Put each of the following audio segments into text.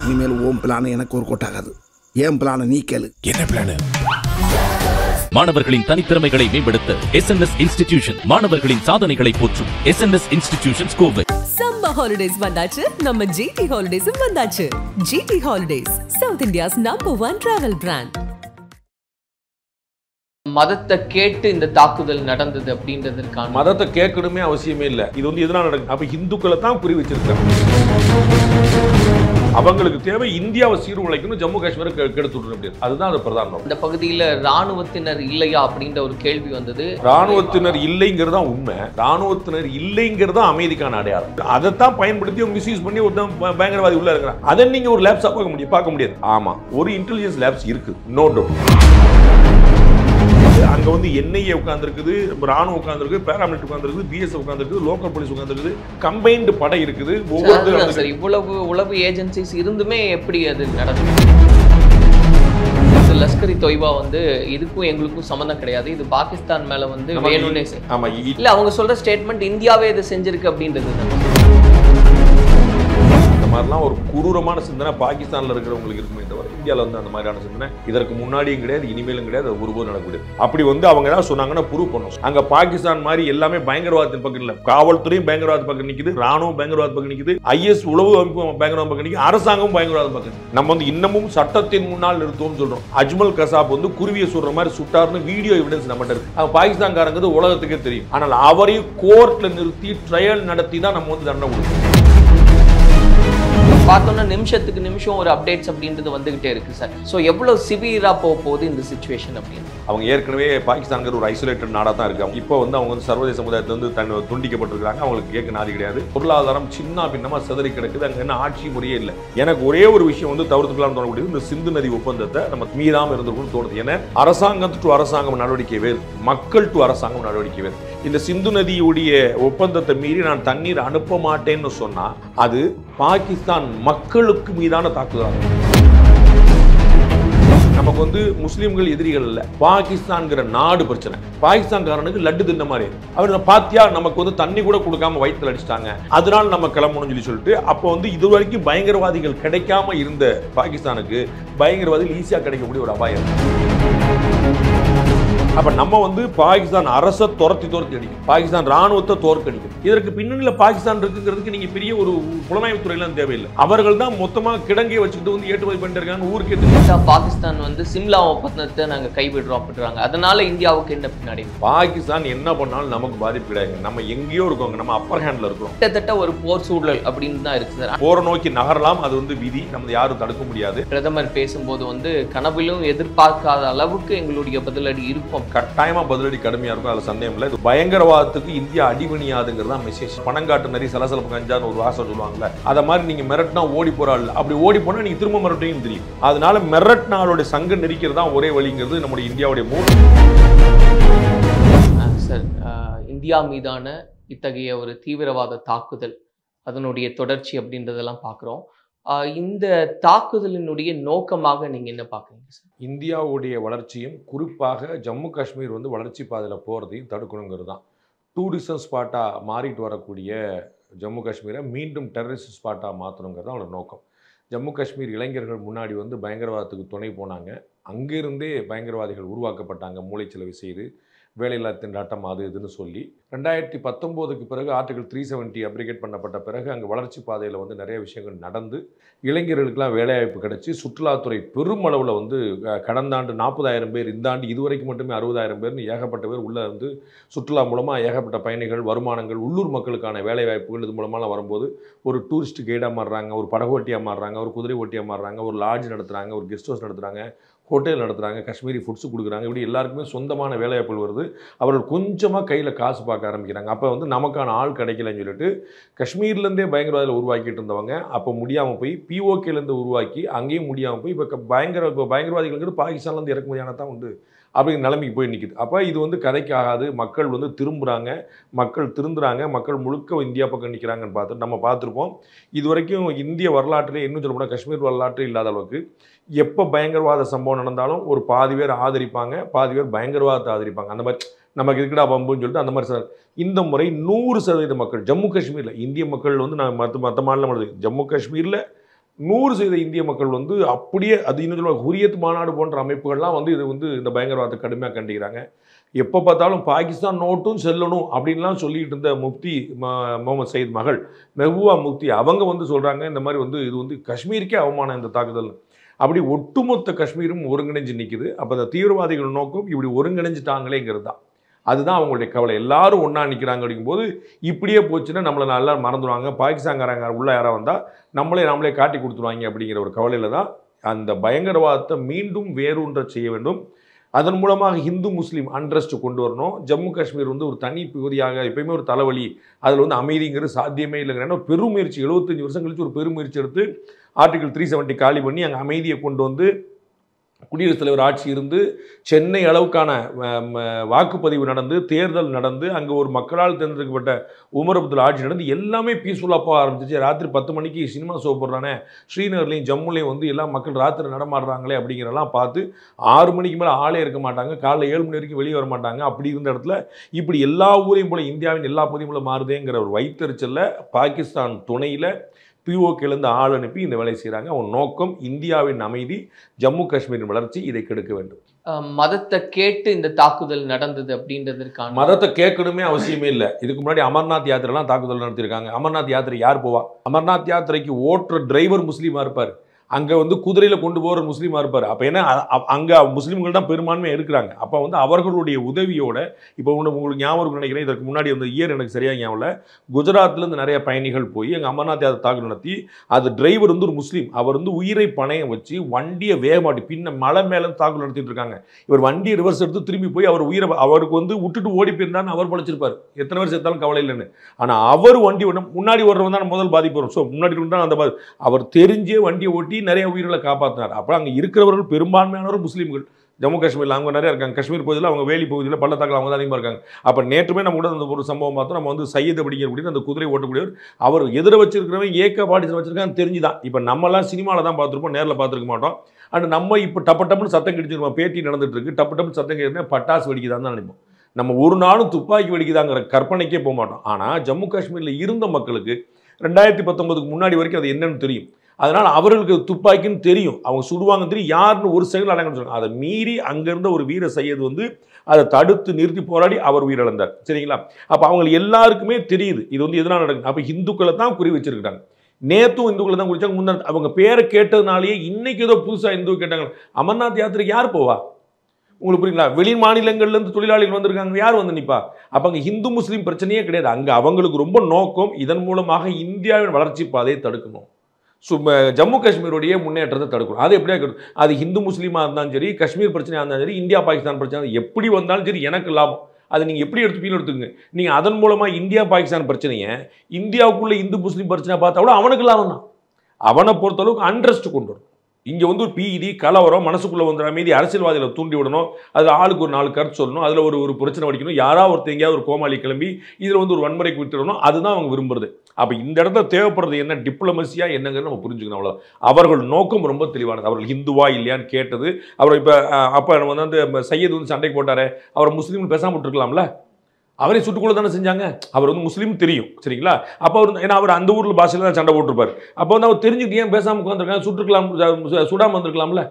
இனிமேல் ஓம் பிளான் எனக்கு ஒரு கோட்டாகாது. ஏன் பிளான நீ கேளு. என்ன பிளான்? மாணவர்களின் தனித்திறமைகளை மேம்படுத்த SNS இன்ஸ்டிடியூஷன் மாணவர்களின் சாதனைகளை போற்றும் SNS institutions Kovai. Summer holidays வந்தாச்சு, நம்ம GT ஹாலிடேஸும் வந்தாச்சு. GT holidays, south India's #1 travel brand. மதத்தை கேட்டு இந்த தாக்குதல் நடந்தது அப்படின்றதற்கான மதத்தை கேட்கணுமே அவசியமே இல்லை. இது வந்து எதனால நடக்குது? அப்ப இந்துக்களை தான் குறி வச்சிருக்காங்க. அவங்களுக்கு தேவை இந்தியாவை சீர்குலைக்கணும், ஜம்மு காஷ்மீரை கெடுத்துடணும் அப்படி. அதுதான் அது பிரதானம். இந்த பகுதியில் ராணுவத்தினர் இல்லையா அப்படின்ற ஒரு கேள்வி வந்தது. ராணுவத்தினர் இல்லைங்கிறது தான் உண்மை. ராணுவத்தினர் இல்லைங்கிறது தான் அமைதிக்கான அடையாளம். அதைத்தான் பயன்படுத்தி மிஸ்யூஸ் பண்ணி ஒரு பயங்கரவாதி உள்ள இருக்கிறான். அதை நீங்க ஒரு லேப்ஸா பார்க்க முடியாது. ஆமா, ஒரு இன்டெலிஜென்ஸ் லேப்ஸ் இருக்கு, நோ டவுட். அங்க வந்து என்ஐஏ உட்கார்ந்துருக்குது, ராணுவம் உட்கார்ந்துருக்கு, பேராமிலிட்டரி உட்கார்ந்துருக்கு, பிஎஸ்எஃப் உட்கார்ந்துருக்கு, லோக்கல் போலீஸ் உட்கார்ந்துருக்குது, கம்பைன்டு படை இருக்குது. ஒவ்வொரு இவ்வளவு உளவு ஏஜென்சிஸ் இருந்துமே எப்படி அது நடந்தது? லஷ்கர் தொய்பா வந்து இதுக்கும் எங்களுக்கும் சம்மந்தம் கிடையாது, இது பாகிஸ்தான் மேல வந்து வேணும்னே இல்ல அவங்க சொல்ற ஸ்டேட்மெண்ட் இந்தியாவே இதை செஞ்சிருக்கு அப்படின்றது. மாதிரிலாம் ஒரு குரூரமான சிந்தனை பாகிஸ்தானில் இருக்கிறவங்களுக்கு இருக்குமே தவிர இந்தியாவில் வந்து அந்த மாதிரியான சிந்தனை இதற்கு முன்னாடியும் கிடையாது, இனிமேலும் கிடையாது, அது ஒருபோதும் நடக்கக்கூடாது. அப்படி வந்து அவங்க ஏதாவது சொன்னாங்கன்னா ப்ரூவ் பண்ணும். அங்கே பாகிஸ்தான் மாதிரி எல்லாமே பயங்கரவாதத்தின் பக்கம் இல்லை. காவல்துறையும் பயங்கரவாத பக்கம் நிற்குது, ராணுவம் பயங்கரவாத பக்கம் நிற்குது, IS உளவு அமைப்பு பயங்கரவாத பக்கம் நிற்குது, அரசாங்கம் பயங்கரவாத பக்கம். நம்ம வந்து இன்னமும் சட்டத்தின் முன்னால் நிறுத்துவோம்னு சொல்றோம். அஜ்மல் கசாப் வந்து குருவியை சுடுற மாதிரி சுட்டார்னு வீடியோ எவிடன்ஸ் நம்மகிட்ட இருக்கு. பாகிஸ்தான்காரங்கிறது உலகத்துக்கே தெரியும். ஆனால் அவரையும் கோர்ட்ல நிறுத்தி ட்ரையல் நடத்தி தான் நம்ம வந்து தண்டனை கொடுக்கணும். பார்த்தோம்னா நிமிஷத்துக்கு நிமிஷம் ஒரு அப்டேட்ஸ் அப்படின்றது வந்துகிட்டே இருக்கு சார். ஸோ எவ்வளவு சிவியரா போக போகுது இந்த சிச்சுவேஷன் அப்படின்னு. அவங்க ஏற்கனவே பாகிஸ்தான்கிற ஒரு ஐசோலேட்டட் நாடாக தான் இருக்காங்க. இப்போ வந்து அவங்க வந்து சர்வதேச சமுதாயத்தில் வந்து துண்டிக்கப்பட்டிருக்காங்க. அவங்களுக்கு கேட்க நாதி கிடையாது. பொருளாதாரம் சின்ன பின்னமா சிதறி கிடக்குது. அங்கே என்ன ஆட்சி முறையே இல்லை. எனக்கு ஒரே ஒரு விஷயம் வந்து தவிர்த்துக்கலாம்னு தோணக்கூடியது, இந்த சிந்து நதி ஒப்பந்தத்தை நம்ம மீறாமல் இருந்திருக்கும்னு தோணுது. ஏன்னா அரசாங்கம் டு அரசாங்கம் நடவடிக்கை வேறு, மக்கள் டு அரசாங்கம் நடவடிக்கை வேறு. இந்த சிந்து நதியுடைய ஒப்பந்தத்தை மீறி நான் தண்ணீர் அனுப்ப மாட்டேன்னு சொன்னா அது பாகிஸ்தான் மக்களுக்கு மீதான தாக்குதல். நமக்கு வந்து முஸ்லீம்கள் எதிரிகள் இல்லை, பாகிஸ்தான்கிற நாடு பிரச்சனை. பாகிஸ்தான்காரனுக்கு லட்டு தின்ன மாதிரி அவர் பாத்தியா நமக்கு வந்து தண்ணி கூட கொடுக்காம வயிற்றுல அடிச்சிட்டாங்க, அதனால நம்ம கிளம்பணும்னு சொல்லிட்டு அப்போ வந்து இது வரைக்கும் பயங்கரவாதிகள் கிடைக்காம இருந்த பாகிஸ்தானுக்கு பயங்கரவாதிகள் ஈஸியா கிடைக்கக்கூடிய ஒரு அபாயம். அப்ப நம்ம வந்து பாகிஸ்தான் அரசை துரத்தி அடிக்கும், பாகிஸ்தான் ராணுவத்தை தோற்கடிக்கும். இதற்கு பின்னணியில் பாகிஸ்தான் இருக்குங்கிறதுக்கு நீங்க பெரிய ஒரு புலனாய்வு துறையெல்லாம் தேவையில்லை. அவர்கள் தான் மொத்தமா கிடங்கை வச்சுக்கிட்டு வந்து ஏற்றுமதி பண்ணிட்டு இருக்காங்க. ஊருக்கே தெரியும் பாகிஸ்தான் வந்து சிம்லா ஒப்பந்தத்தை நாங்க கைவிடுறோம் அப்படின்றாங்க. அதனால இந்தியாவுக்கு என்ன பின்னாடி? பாகிஸ்தான் என்ன பண்ணாலும் நமக்கு பாதிப்பு கிடையாது. நம்ம எங்கேயோ இருக்கோங்க, நம்ம அப்பர் ஹேண்ட்ல இருக்கோம். கிட்டத்தட்ட ஒரு போர் சூழல் அப்படின்னு தான் இருக்கு சார். போரை நோக்கி நகரலாம், அது வந்து விதி, நம்ம யாரும் தடுக்க முடியாது. பிரதமர் பேசும்போது வந்து கனவிலும் எதிர்பார்க்காத அளவுக்கு எங்களுடைய பதிலடி இருக்கும். கட்டாயமா பதிலடி கடுமையா இருக்கும், அதுல சந்தேகம் இல்லை. பயங்கரவாதத்துக்கு இந்தியா அடிபணியாதுங்கிறதா மெசேஜ். பணங்காட்டு நரி சலசலப்பு கஞ்சான்னு ஒரு வாசம் சொல்லுவாங்கல்ல, அதை மாதிரி நீங்க மிரட்டினா ஓடி போறாள், அப்படி ஓடி போனா நீங்க திரும்ப மிரட்டையும் தெரியும். அதனால மிரட்டினாளுடைய சங்கம் நெரிக்கிறது தான் ஒரே வழிங்கிறது நம்முடைய இந்தியாவுடைய மூவ். சார், இந்தியா மீதான இத்தகைய ஒரு தீவிரவாத தாக்குதல், அதனுடைய தொடர்ச்சி அப்படின்றதெல்லாம் பார்க்குறோம். இந்த தாக்குதலினுடைய நோக்கமாக நீங்க என்ன பார்க்குறீங்க சார்? இந்தியாவுடைய வளர்ச்சியும் குறிப்பாக ஜம்மு காஷ்மீர் வந்து வளர்ச்சி பாதையில் போகிறதையும் தடுக்கணுங்கிறது தான். டூரிசம் ஸ்பாட்டாக மாறிட்டு வரக்கூடிய ஜம்மு காஷ்மீரை மீண்டும் டெரரிஸ்ட் ஸ்பாட்டாக மாற்றணுங்கிறது தான் அவனோட நோக்கம். ஜம்மு காஷ்மீர் இளைஞர்கள் முன்னாடி வந்து பயங்கரவாதத்துக்கு துணை போனாங்க. அங்கிருந்தே பயங்கரவாதிகள் உருவாக்கப்பட்டாங்க, மூளைச்சலவை செய்து வேலையில்லா திண்டாட்டம் அது இதுன்னு சொல்லி. 2019க்கு பிறகு ஆர்டிகல் 370 அப்ரிகேட் பண்ணப்பட்ட பிறகு அங்கே வளர்ச்சி பாதையில் வந்து நிறைய விஷயங்கள் நடந்து இளைஞர்களுக்கெல்லாம் வேலைவாய்ப்பு கிடைச்சி சுற்றுலாத்துறை பெருமளவில் வந்து கடந்த ஆண்டு 40,000 பேர், இந்த ஆண்டு இதுவரைக்கும் மட்டுமே 60,000 பேர்னு ஏகப்பட்ட பேர் உள்ளே வந்து சுற்றுலா மூலமாக ஏகப்பட்ட பயணிகள், வருமானங்கள், உள்ளூர் மக்களுக்கான வேலைவாய்ப்புகள் இது மூலமாக வரும்போது ஒரு டூரிஸ்ட் கைடாக மாறுறாங்க, ஒரு படகு ஓட்டியாக மாறுறாங்க, ஒரு குதிரை ஓட்டியாக மாறுறாங்க, ஒரு லாட்ஜ் நடத்துகிறாங்க, ஒரு கெஸ்ட் ஹவுஸ் நடத்துகிறாங்க, ஹோட்டல் நடத்துகிறாங்க, காஷ்மீரி ஃபுட்ஸ் கொடுக்குறாங்க. இப்படி எல்லாருக்குமே சொந்தமான வேலைவாய்ப்புகள் வருது. அவர்கள் கொஞ்சமாக கையில் காசு பார்க்க ஆரம்பிக்கிறாங்க. அப்போ வந்து நமக்கான ஆள் கிடைக்கலன்னு சொல்லிட்டு காஷ்மீர்லேருந்தே பயங்கரவாதிகள் உருவாக்கிட்டு இருந்தவங்க அப்போ முடியாமல் போய் POKலேருந்து உருவாக்கி அங்கேயும் முடியாமல் போய் இப்போ பயங்கரவாதிகளுக்கு பாகிஸ்தான்லேருந்து இறக்குமதியான தான் உண்டு அப்படிங்கிற நிலைமைக்கு போய் நிற்கிது. அப்போ இது வந்து கதைக்கு ஆகாது. மக்கள் வந்து திரும்புகிறாங்க, மக்கள் திருந்துறாங்க, மக்கள் முழுக்க இந்தியா பக்கம் நிற்கிறாங்கன்னு பார்த்துட்டு நம்ம பார்த்துருப்போம். இது வரைக்கும் இந்திய வரலாற்றிலே இன்னும் சொல்ல போனால் காஷ்மீர் வரலாற்று இல்லாத அளவுக்கு எப்போ பயங்கரவாத சம்பவம் நடந்தாலும் ஒரு பாதி பேர் ஆதரிப்பாங்க, பாதி பேர் பயங்கரவாதத்தை ஆதரிப்பாங்க. அந்த மாதிரி நமக்கு இருக்குடா பம்புன்னு சொல்லிட்டு அந்த மாதிரி சார். இந்த முறை 100% மக்கள் ஜம்மு காஷ்மீரில், இந்திய மக்கள் வந்து நான் மற்ற மாநிலம் ஜம்மு காஷ்மீரில் 100% இந்திய மக்கள் வந்து அப்படியே அது இன்னும் சொல்லுவாங்க ஹுரியத் மாநாடு போன்ற அமைப்புகள்லாம் வந்து இது வந்து இந்த பயங்கரவாதத்தை கடுமையாக கண்டிக்கிறாங்க. எப்போ பார்த்தாலும் பாகிஸ்தான் நோட்டும் செல்லணும் அப்படின்லாம் சொல்லிட்டு இருந்த முஃப்தி முகமது சயீத் மகள் மெஹபூபா முஃப்தி அவங்க வந்து சொல்கிறாங்க இந்த மாதிரி வந்து இது வந்து காஷ்மீருக்கே அவமானம் இந்த தாக்குதல். அப்படி ஒட்டுமொத்த காஷ்மீரும் ஒருங்கிணைஞ்சு நிற்குது. அப்போ அந்த தீவிரவாதிகள் நோக்கம் இப்படி ஒருங்கிணைஞ்சிட்டாங்களேங்கிறது தான். அதுதான் அவங்களுடைய கவலை. எல்லாரும் ஒன்றா நிற்கிறாங்க அப்படிங்கும்போது இப்படியே போச்சுன்னா நம்மளை நல்லா மறந்துடுவாங்க. பாகிஸ்தான்காரங்க உள்ள யாராக வந்தால் நாமளே காட்டி கொடுத்துருவாங்க அப்படிங்கிற ஒரு கவலையில் தான் அந்த பயங்கரவாதத்தை மீண்டும் வேரூன்ற செய்ய வேண்டும். அதன் மூலமாக ஹிந்து முஸ்லீம் அண்ட்ரஸ்ட் கொண்டு வரணும். ஜம்மு காஷ்மீர் வந்து ஒரு தனி பகுதியாக எப்பயுமே ஒரு தலைவலி, அதில் வந்து அமைதிங்கிறது சாத்தியமே இல்லைங்கிற ஏன்னா பெருமுயற்சி 75 வருஷம் கழிச்சு ஒரு பெருமுயற்சி எடுத்து ஆர்டிகல் 370 காலி பண்ணி அங்கே அமைதியை கொண்டு வந்து குடியரசுத் தலைவர் ஆட்சி இருந்து சென்னை அளவுக்கான வாக்குப்பதிவு நடந்து தேர்தல் நடந்து அங்கே ஒரு மக்களால் தேர்ந்தெடுக்கப்பட்ட உமர் அப்துல் ஆட்சி நடந்து எல்லாமே பீஸ்ஃபுல்லாக போக ஆரம்பிச்சிச்சு. ராத்திரி 10 மணிக்கு சினிமா ஷோ போடுறானே ஸ்ரீநகர்லையும் ஜம்முலையும் வந்து எல்லாம் மக்கள் ராத்திரி நடமாடுறாங்களே அப்படிங்கிறலாம் பார்த்து 6 மணிக்கு மேலே ஆளே இருக்க மாட்டாங்க. காலைல 7 மணி வரைக்கும் வெளியே வர மாட்டாங்க. அப்படி இருந்த இடத்துல இப்படி எல்லா ஊரையும் போல இந்தியாவின் எல்லா பகுதியும் போல மாறுதேங்கிற ஒரு வைத்தறிச்சலில் பாகிஸ்தான் துணையில் பிஓக்கிலேருந்து ஆள் அனுப்பி இந்த வேலையை செய்கிறாங்க. அவன் நோக்கம் இந்தியாவின் அமைதி, ஜம்மு காஷ்மீரின் வளர்ச்சி, இதை கெடுக்க வேண்டும். மதத்தை கேட்டு இந்த தாக்குதல் நடந்தது அப்படின்றதுக்கான மதத்தை கேட்கணுமே அவசியமே இல்லை. இதுக்கு முன்னாடி அமர்நாத் யாத்திரைலாம் தாக்குதல் நடத்தியிருக்காங்க. அமர்நாத் யாத்திரை யார் போவா? அமர்நாத் யாத்திரைக்கு ஓட்டுற டிரைவர் முஸ்லீமாக இருப்பார். அங்கே வந்து குதிரையில் கொண்டு போகிற முஸ்லீமாக இருப்பார். அப்போ ஏன்னா அங்கே முஸ்லீம்கள் தான் பெரும்பான்மையாக இருக்கிறாங்க. அப்போ வந்து அவர்களுடைய உதவியோட இப்போ உங்களுக்கு ஞாபகம் நினைக்கிறேன், இதற்கு முன்னாடி அந்த இயர் எனக்கு சரியாக ஞாபகம் இல்லை, குஜராத்லேருந்து நிறைய பயணிகள் போய் அங்கே அமர்நாத் யாத்திரை தாக்குதல் நடத்தி அது டிரைவர் வந்து ஒரு முஸ்லீம், அவர் வந்து உயிரை பணையம் வச்சு வண்டியை வேகமாட்டி பின்ன மலை மேலே தாக்குதல் நடத்திட்டு இருக்காங்க. இவர் வண்டியை ரிவர்ஸ் எடுத்து திரும்பி போய் அவர் உயிரை அவருக்கு வந்து விட்டுட்டு ஓடி போயிருந்தான்னு அவர் பழிச்சிருப்பார். எத்தனை பேர் சேர்த்தாலும் கவலை இல்லைன்னு. ஆனால் அவர் வண்டி முன்னாடி ஓடுறவன் தான் முதல் பாதிப்பு வரும். ஸோ முன்னாடி தான் அந்த அவர் தெரிஞ்சே வண்டியை ஓட்டி நிறைய உயிர்களை காப்பாற்றினார். அப்போ அங்கே இருக்கிறவர்கள் பெரும்பான்மையானவர் முஸ்லீம்கள். ஜம்மு காஷ்மீரில் அவங்க நிறைய இருக்காங்க. காஷ்மீர் பகுதியில் அவங்க வேலி பகுதியில் பள்ளத்தாக்கில் அவங்க தான் அதிகமாக இருக்காங்க. அப்போ நேற்றுமே நம்ம கூட அந்த ஒரு சம்பவம் பார்த்தோம். நம்ம வந்து சையத் அப்படிங்கிற அந்த குதிரை ஓட்டக்கூடியவர் அவர் எதிர வச்சிருக்கிறவன் ஏக்க பாட்டிஸ் வச்சிருக்கான்னு தெரிஞ்சுதான். இப்போ நம்மலாம் சினிமாவில் தான் பார்த்துருப்போம், நேரில் பார்த்துருக்க மாட்டோம். அண்ட் நம்ம இப்போ டப்புன்னு சத்தம் கிடிச்சிருப்போம். பேட்டி நடந்துட்டு இருக்கு, டப்புன்னு சத்தம் கேட்குறேன் பட்டாசு வெடிக்குதான்னு தான் நினைப்போம். நம்ம ஒரு நாளும் துப்பாக்கி வெடிக்குதாங்கிற கற்பனைக்கே போக மாட்டோம். ஆனால் ஜம்மு காஷ்மீரில் இருந்த மக்களுக்கு 2019க்கு முன்னாடி வரைக்கும் அது என்னன்னு தெரியும். அதனால் அவர்களுக்கு துப்பாக்கின்னு தெரியும், அவங்க சுடுவாங்க தெரியும், யாருன்னு ஒரு செகண்ட் அடங்கன்னு சொல்லுவாங்க. அதை மீறி அங்கேருந்த ஒரு வீர சையது வந்து அதை தடுத்து நிறுத்தி போராடி அவர் உயிரிழந்தார். சரிங்களா? அப்போ அவங்களுக்கு எல்லாருக்குமே தெரியுது இது வந்து எதனால் நடக்குது. அப்போ இந்துக்களை தான் குறி வச்சிருக்காங்க. நேற்றும் இந்துக்களை தான் குறிச்சாங்க. முன்னாடி அவங்க பேரை கேட்டதுனாலேயே இன்னைக்கு ஏதோ புதுசாக இந்து கேட்டாங்க. அமர்நாத் யாத்திரைக்கு யார் போவா? உங்களுக்கு புரியுங்களா? வெளி மாநிலங்கள்லேருந்து தொழிலாளிகள் வந்திருக்காங்க, யார் வந்து நிற்பா? அப்போ அங்கே ஹிந்து முஸ்லீம் பிரச்சனையே கிடையாது. அங்கே அவங்களுக்கு ரொம்ப நோக்கம் இதன் மூலமாக இந்தியாவின் வளர்ச்சி பாதையை தடுக்கணும், ஜம்மு காஷ்மீருடைய முன்னேற்றத்தை தடுக்கணும். அது எப்படியா இருக்கணும்? அது ஹிந்து முஸ்லீமாக இருந்தாலும் சரி, காஷ்மீர் பிரச்சனையாக இருந்தாலும் சரி, இந்தியா பாகிஸ்தான் பிரச்சனை எப்படி வந்தாலும் சரி எனக்கு லாபம். அதை நீங்கள் எப்படி எடுத்துக்கங்க. நீங்கள் அதன் மூலமாக இந்தியா பாகிஸ்தான் பிரச்சனையை இந்தியாவுக்குள்ளே இந்து முஸ்லீம் பிரச்சனை பார்த்தா கூட அவனுக்கு லாபம் தான். அவனை பொறுத்தளவுக்கு அண்ட்ரஸ்ட் கொண்டு வரும். இங்கே வந்து ஒரு பீதி கலவரம் மனசுக்குள்ளே வந்துடுற மீதி அரசியல்வாதிகளை தூண்டி விடணும். அதில் ஆளுக்கு ஒரு 4 கருத்து சொல்லணும், அதில் ஒரு பிரச்சனை வடிக்கணும், யாராவது ஒருத்தர் எங்கேயாவது ஒரு கோமாளி கிளம்பி இதில் வந்து ஒரு வன்முறைக்கு விட்டுடணும். அதுதான் அவங்க விரும்புறது. அப்போ இந்த இடத்துல தேவைப்படுறது என்ன, டிப்ளமசியாக என்னங்கிறது நம்ம புரிஞ்சுக்கணும். அவ்வளோ அவர்கள் நோக்கம் ரொம்ப தெளிவானது. அவர்கள் ஹிந்துவா இல்லையான்னு கேட்டது. அவர் இப்போ அப்போ நம்ம வந்து அந்த சையது வந்து சண்டைக்கு போட்டார், அவர் முஸ்லீம் பேசாமல் விட்டுருக்கலாம்ல, அவரே சுட்டுக்கொள்ள தானே செஞ்சாங்க. அவர் வந்து முஸ்லீம் தெரியும். சரிங்களா? அப்போ அவர் ஏன்னா அவர் அந்த ஊரில் பாஷையில் தான் சண்டை போட்டிருப்பார். அப்போ வந்து அவர் தெரிஞ்சுக்கிட்டு ஏன் பேசாமல் உட்காந்துருக்காங்க, சுட்டுருக்கலாம், சுடாமல் வந்திருக்கலாம்ல.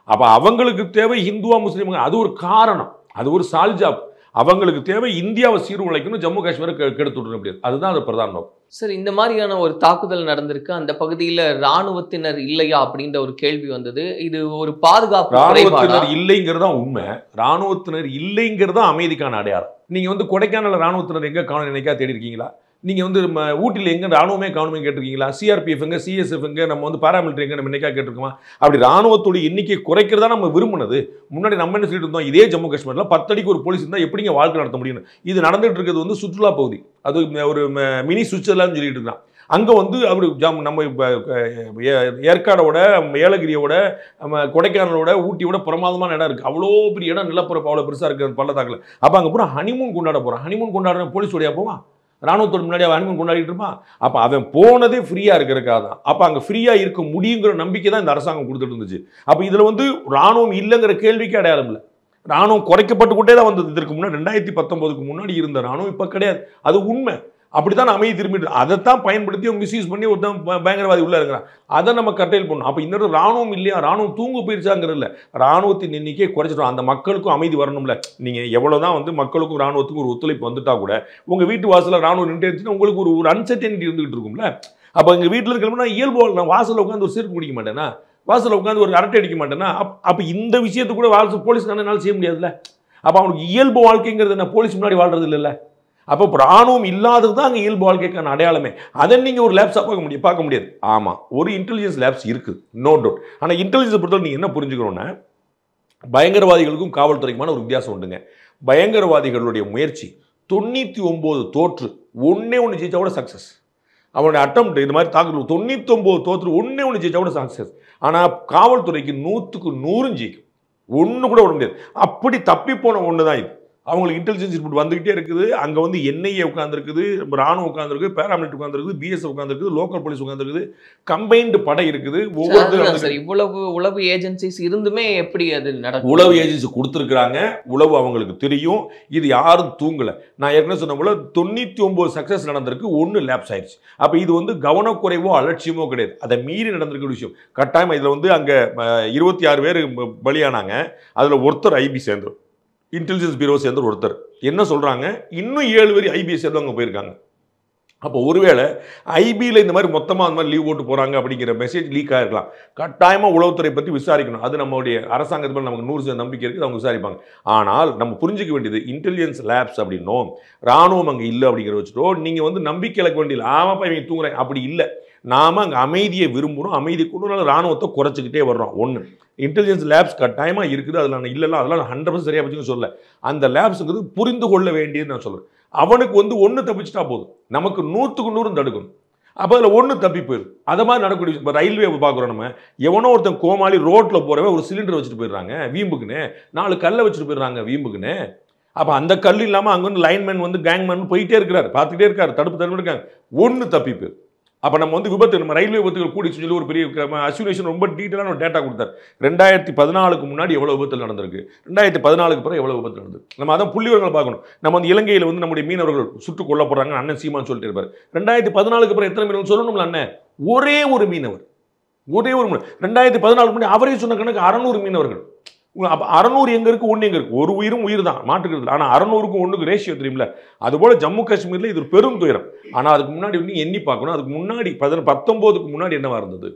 அப்போ அவங்களுக்கு தேவை ஹிந்துவா முஸ்லீம், அது ஒரு காரணம், அது ஒரு சால்ஜாப். அவங்களுக்கு தேவை இந்தியாவை சீர்குலைக்கணும், ஜம்மு காஷ்மீரை கெடுத்து விடணும். அப்படி அதுதான் அது பிரதான நோக்கம். சார், இந்த மாதிரியான ஒரு தாக்குதல் நடந்திருக்கு, அந்த பகுதியில் இராணுவத்தினர் இல்லையா அப்படின்ற ஒரு கேள்வி வந்தது. இது ஒரு பாதுகாப்பு இராணுவத்தினர் இல்லைங்கிறது தான் உண்மை. இராணுவத்தினர் இல்லைங்கிறது தான் அமைதிக்கான அடையாளம். நீங்கள் வந்து கொடைக்கானல் இராணுவத்தினர் எங்கே காணும் நினைக்கா தேடி இருக்கீங்களா? நீங்கள் வந்து ஊட்டியில் எங்கே ராணுவமே காணுமே கேட்டிருக்கீங்களா? சிஆர்பிஎஃப் எங்கே, சிஎஸ்எஃப் எங்கே, நம்ம வந்து பாராமிலிட்டரி எங்கே நம்ம என்னைக்கா கேட்டிருக்கோமா? அப்படி ராணுவத்துடைய எண்ணிக்கை குறைக்கிறதா நம்ம விரும்பினது. முன்னாடி நம்ம என்ன சொல்லிட்டு இருந்தோம், இதே ஜம்மு காஷ்மீரில் 10 அடிக்கு ஒரு போலீஸ் இருந்தால் எப்படிங்க வாழ்க்கை நடத்த முடியும்? இது நடந்துட்டு இருக்கிறது வந்து சுற்றுலா பகுதி, அது ஒரு மினி சுவிட்சர்லாந்து சொல்லிட்டு இருக்கான். அங்கே வந்து அப்படி நம்ம ஏற்காடோட, ஏலகிரியோட, கொடைக்கானலோட, ஊட்டியோட பிரமாதமான இடம் இருக்குது. அவ்வளோ பெரிய இடம், நிலப்பரப்பு அவ்வளோ பெருசாக இருக்குது பள்ளத்தாக்கில். அப்போ அங்கே பூரா ஹனிமூன் கொண்டாட போகிறான். ஹனிமூன் கொண்டாடுற போலீஸோடையா போவான்? ராணுவத்தோடு முன்னாடி அவன் ஹனிமூன் கொண்டாடிட்டு இருப்பான். அப்போ அவன் போனதே ஃப்ரீயாக இருக்கிறதுக்காக தான். அப்போ அங்கே ஃப்ரீயாக இருக்க முடியுங்கிற நம்பிக்கை தான் இந்த அரசாங்கம் கொடுத்துட்டு இருந்துச்சு. அப்போ இதில் வந்து ராணுவம் இல்லைங்கிற கேள்விக்கு அடையாளம் இல்லை. ராணுவம் குறைக்கப்பட்டு கொண்டே தான் வந்தது. இதற்கு முன்னாடி 2019க்கு முன்னாடி இருந்த ராணுவம் இப்போ கிடையாது, அது உண்மை. அப்படித்தான் அமைதி திரும்பிட்டு அதைத்தான் பயன்படுத்தி அவங்க மிஸ்யூஸ் பண்ணி ஒருத்தன் பயங்கரவாதி உள்ள இருக்கிறான். அதை நம்ம கட்டையில் பண்ணணும். அப்போ இந்த ராணுவம் இல்லையா, ராணுவம் தூங்க போயிருச்சாங்கிறது இல்லை, ராணுவத்தின் எண்ணிக்கையை குறைச்சிட்டோம். அந்த மக்களுக்கும் அமைதி வரணும்ல. நீங்கள் எவ்வளோதான் வந்து மக்களுக்கும் ராணுவத்துக்கும் ஒரு ஒத்துழைப்பு வந்துட்டா கூட உங்கள் வீட்டு வாசலில் ராணுவம் நின்று இருந்துச்சுன்னா உங்களுக்கு ஒரு அன்சர்டனிட்டி இருந்துகிட்டு இருக்கும்ல. அப்போ எங்கள் வீட்டில் இருக்கிறோம்னா இயல்பு நான் வாசலில் உட்காந்து ஒரு சீர்க்கு பிடிக்க மாட்டேன்னா, வாசலில் உட்காந்து ஒரு அரட்டை அடிக்க மாட்டேன்னா, அப்போ இந்த விஷயத்தை கூட போலீஸ்காரனால செய்ய முடியாதுல்ல. அப்போ அவனுக்கு இயல்பு வாழ்க்கைங்கிறது என்ன, போலீஸ் முன்னாடி வாழ்றது இல்லைல்ல. அப்போ ராணுவம் இல்லாதது தான் அங்கே இயல்பு வாழ்க்கைக்கான அடையாளமே. அதை நீங்கள் ஒரு லேப்ஸாக பார்க்க முடியாது. ஆமாம், ஒரு இன்டெலிஜென்ஸ் லேப்ஸ் இருக்குது, நோ டவுட். ஆனால் இன்டெலிஜென்ஸை பொறுத்தவரை நீங்கள் என்ன புரிஞ்சுக்கணும்னா, பயங்கரவாதிகளுக்கும் காவல்துறைக்குமான ஒரு வித்தியாசம் உண்டுங்க. பயங்கரவாதிகளுடைய முயற்சி 99 தோற்று ஒன்னே ஒன்று ஜெயிச்சா கூட சக்ஸஸ். அவனுடைய அட்டம் இந்த மாதிரி தாக்குதல் 99 தோற்று ஒன்னே ஒன்று ஜெயிச்சா கூட சக்ஸஸ். ஆனால் காவல்துறைக்கு 100க்கு 100 ஜெயிக்கும், ஒன்று கூட விட முடியாது. அப்படி தப்பி போன ஒன்று தான் இது. அவங்களுக்கு இன்டெலிஜென்ஸ் ரிப்போர்ட் வந்துகிட்டே இருக்குது. அங்கே வந்து என்ஐஏ உட்காந்துருக்குது, ராணுவம் உட்காந்துருக்கு, பேராமிலிட்டரி உட்காந்துருக்குது, பிஎஸ்எஃப் உட்காந்துருக்குது, லோக்கல் போலீஸ் உட்காந்துருக்குது, கம்பைன்டு படை இருக்குது. ஒவ்வொருத்தரும் இவ்வளவு உளவு ஏஜென்சிஸ் இருந்துமே எப்படி அது நடக்கும்? உளவு ஏஜென்சி கொடுத்துருக்குறாங்க, உளவு அவங்களுக்கு தெரியும். இது யாரும் தூங்கலை. நான் ஏற்கனவே சொன்ன போல 99 சக்ஸஸ் நடந்திருக்கு, 1 லேப்ஸ் ஆயிடுச்சு. அப்போ இது வந்து கவனக்குறைவோ அலட்சியமோ கிடையாது, அதை மீறி நடந்திருக்கிற விஷயம். கட்டாயம் இதில் வந்து அங்கே 26 பேர் பலியானாங்க. அதில் ஒருத்தர் ஐபி சேர்ந்தவர், இன்டெலிஜென்ஸ் பியூரோ சேர்ந்து ஒருத்தர். என்ன சொல்கிறாங்க, இன்னும் 7 பேர் ஐபிஎஸ் சேர்ந்து அங்கே போயிருக்காங்க. அப்போ ஒருவேளை ஐபியில் இந்த மாதிரி மொத்தமாக அந்த மாதிரி லீவ் போட்டு போகிறாங்க அப்படிங்கிற மெசேஜ் லீக் ஆகிருக்கலாம். கட்டாயமாக உளவுத்துறை பற்றி விசாரிக்கணும். அது நம்மளுடைய அரசாங்கத்தில் நமக்கு 100% நம்பிக்கை இருக்குது, அவங்க விசாரிப்பாங்க. ஆனால் நம்ம புரிஞ்சிக்க வேண்டியது, இன்டெலிஜென்ஸ் லேப்ஸ் அப்படின்னோம், ராணுவம் அங்கே இல்லை அப்படிங்கிற வச்சுட்டோ நீங்கள் வந்து நம்பிக்கை இழக்க வேண்டியது. ஆமாப்பா இவங்க தூங்குறேன் அப்படி இல்லை. நாம் அங்கே அமைதியை விரும்புகிறோம், அமைதி கொண்டு ராணுவத்தை குறைச்சிக்கிட்டே வர்றோம். ஒன்று, இன்டெலிஜென்ஸ் லேப்ஸ் கட்டாயமாக இருக்குது, அதில் நான் இல்லைலாம் அதெல்லாம் 100% சரியாக பச்சுன்னு சொல்ல. அந்த லேப்ஸுங்கிறது புரிந்து கொள்ள வேண்டியது நான் சொல்கிறேன். அவனுக்கு வந்து 1 தப்பிச்சிட்டா போதும், நமக்கு 100க்கு 100 தடுக்கணும். அப்போ அதில் 1 தப்பி போயிடும். அதை மாதிரி நடக்கக்கூடிய இப்போ ரயில்வே பார்க்குறோம் நம்ம, எவனோ ஒருத்தன் கோமாளி ரோட்டில் போகிறவன் ஒரு சிலிண்டர் வச்சுட்டு போயிடுறாங்க வீம்புக்குன்னு, 4 கல்லை வச்சுட்டு போயிடுறாங்க வீம்புக்குன்னு. அப்போ அந்த கல் இல்லாமல் அங்கே வந்து லைன்மேன் வந்து கேங்மேன் போயிட்டே இருக்கிறார், பார்த்துக்கிட்டே இருக்காரு, தடுப்பு இருக்காங்க, 1 தப்பி போயிடும். அப்போ நம்ம வந்து விபத்து, நம்ம ரயில்வே விபத்துகள் கூடி சொல்லி ஒரு பெரிய அஸ்யூரேஷன் ரொம்ப டீட்டெயிலான ஒரு டேட்டா கொடுத்தார். 2014க்கு முன்னாடி எவ்வளோ விபத்தில் நடந்திருக்கு, 2014க்கு பிறகு எவ்வளோ விபத்து நடந்திருக்கு. நம்ம அதான் புள்ளிவரங்களை பார்க்கணும். நம்ம வந்து இலங்கையில் வந்து நம்முடைய மீனவர்கள் சுட்டுக் கொல்லப்படுறாங்க, அண்ணன் சீமான்னு சொல்லிட்டு இருப்பார். 2014க்கு பிறகு எத்தனை மீனவர்கள் சொல்லணும்ல அண்ணன், ஒரே ஒரு மீனவர், 2014க்கு முன்னாடி அவரே சொன்ன கணக்கு 600 மீனவர்கள். அப்போ 600 எங்கே இருக்குது, 1 எங்கே இருக்குது, ஒரு உயிரும் உயிர் தான் மாட்டுக்கிறது. ஆனால் 600க்கும் 1க்கு ரேஷியோ தெரியுமில்ல. அதுபோல் ஜம்மு காஷ்மீரில் இது ஒரு பெரும் துயரம். ஆனால் அதுக்கு முன்னாடி வந்து எண்ணி பார்க்கணும், அதுக்கு முன்னாடி 19க்கு முன்னாடி என்னவா இருந்தது.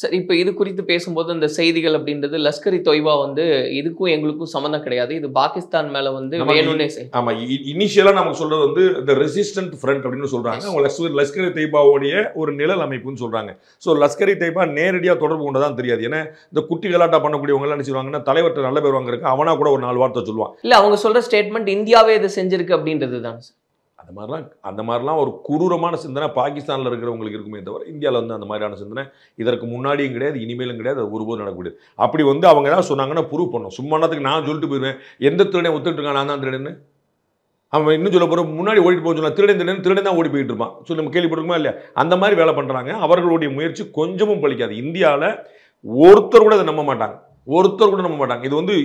சரி, இப்போ இது குறித்து பேசும்போது இந்த செய்திகள் அப்படின்றது லஷ்கர் தொய்பா வந்து இதுக்கும் எங்களுக்கும் சம்மந்தம் கிடையாது, இது பாகிஸ்தான் மேலே வந்து வேணும்னே ஆமாம், இனிஷியலாக நமக்கு சொல்கிறது வந்து இந்த ரெசிஸ்டன்ட் ஃப்ரண்ட் அப்படின்னு சொல்கிறாங்க. அவங்க லஷ்கர் தொய்பாவுடைய ஒரு நிழல் அமைப்புன்னு சொல்கிறாங்க. ஸோ லஷ்கர் தொய்பா நேரடியாக தொடர்பு கொண்டதான் தெரியாது. ஏன்னா இந்த குட்டி கலாட்டா பண்ணக்கூடியவங்க எல்லாம் நினைச்சுவாங்கன்னா தலைவர்கிட்ட நல்ல பேர் வாங்குறதுக்கு அவனா கூட ஒரு 4 வார்த்தை சொல்லுவான். இல்லை, அவங்க சொல்கிற ஸ்டேட்மெண்ட் இந்தியாவே இதை செஞ்சிருக்கு அப்படின்றது தான். அந்த மாதிரிலாம் ஒரு குரூரமான சிந்தனை பாகிஸ்தானில் இருக்கிறவங்களுக்கு இருக்குமே தவிர இந்தியாவில் வந்து அந்த மாதிரியான சிந்தனை இதற்கு முன்னாடியும் கிடையாது, இனிமேலும் கிடையாது, அது ஒருபோது நடக்கக்கூடியது. அப்படி வந்து அவங்க ஏதாவது சொன்னாங்கன்னா ப்ரூவ் பண்ணணும். சும்மானத்துக்கு நான் சொல்லிட்டு போயிடுவேன், எந்த திருடனை ஒத்துட்டு இருக்கான் நான் தான் திருடன்னு. அவன் இன்னும் சொல்ல போகிற முன்னாடி ஓடிட்டு போக சொன்னா திருடன் தான் ஓடி போயிட்டு இருப்பான். ஸோ நம்ம கேள்விப்பட்டிருக்குமா இல்லையா, அந்த மாதிரி வேலை பண்ணுறாங்க. அவர்களுடைய முயற்சி கொஞ்சமும் பலிக்காது. இந்தியாவில் ஒருத்தர் கூட அதை நம்ப மாட்டாங்க, இது வந்து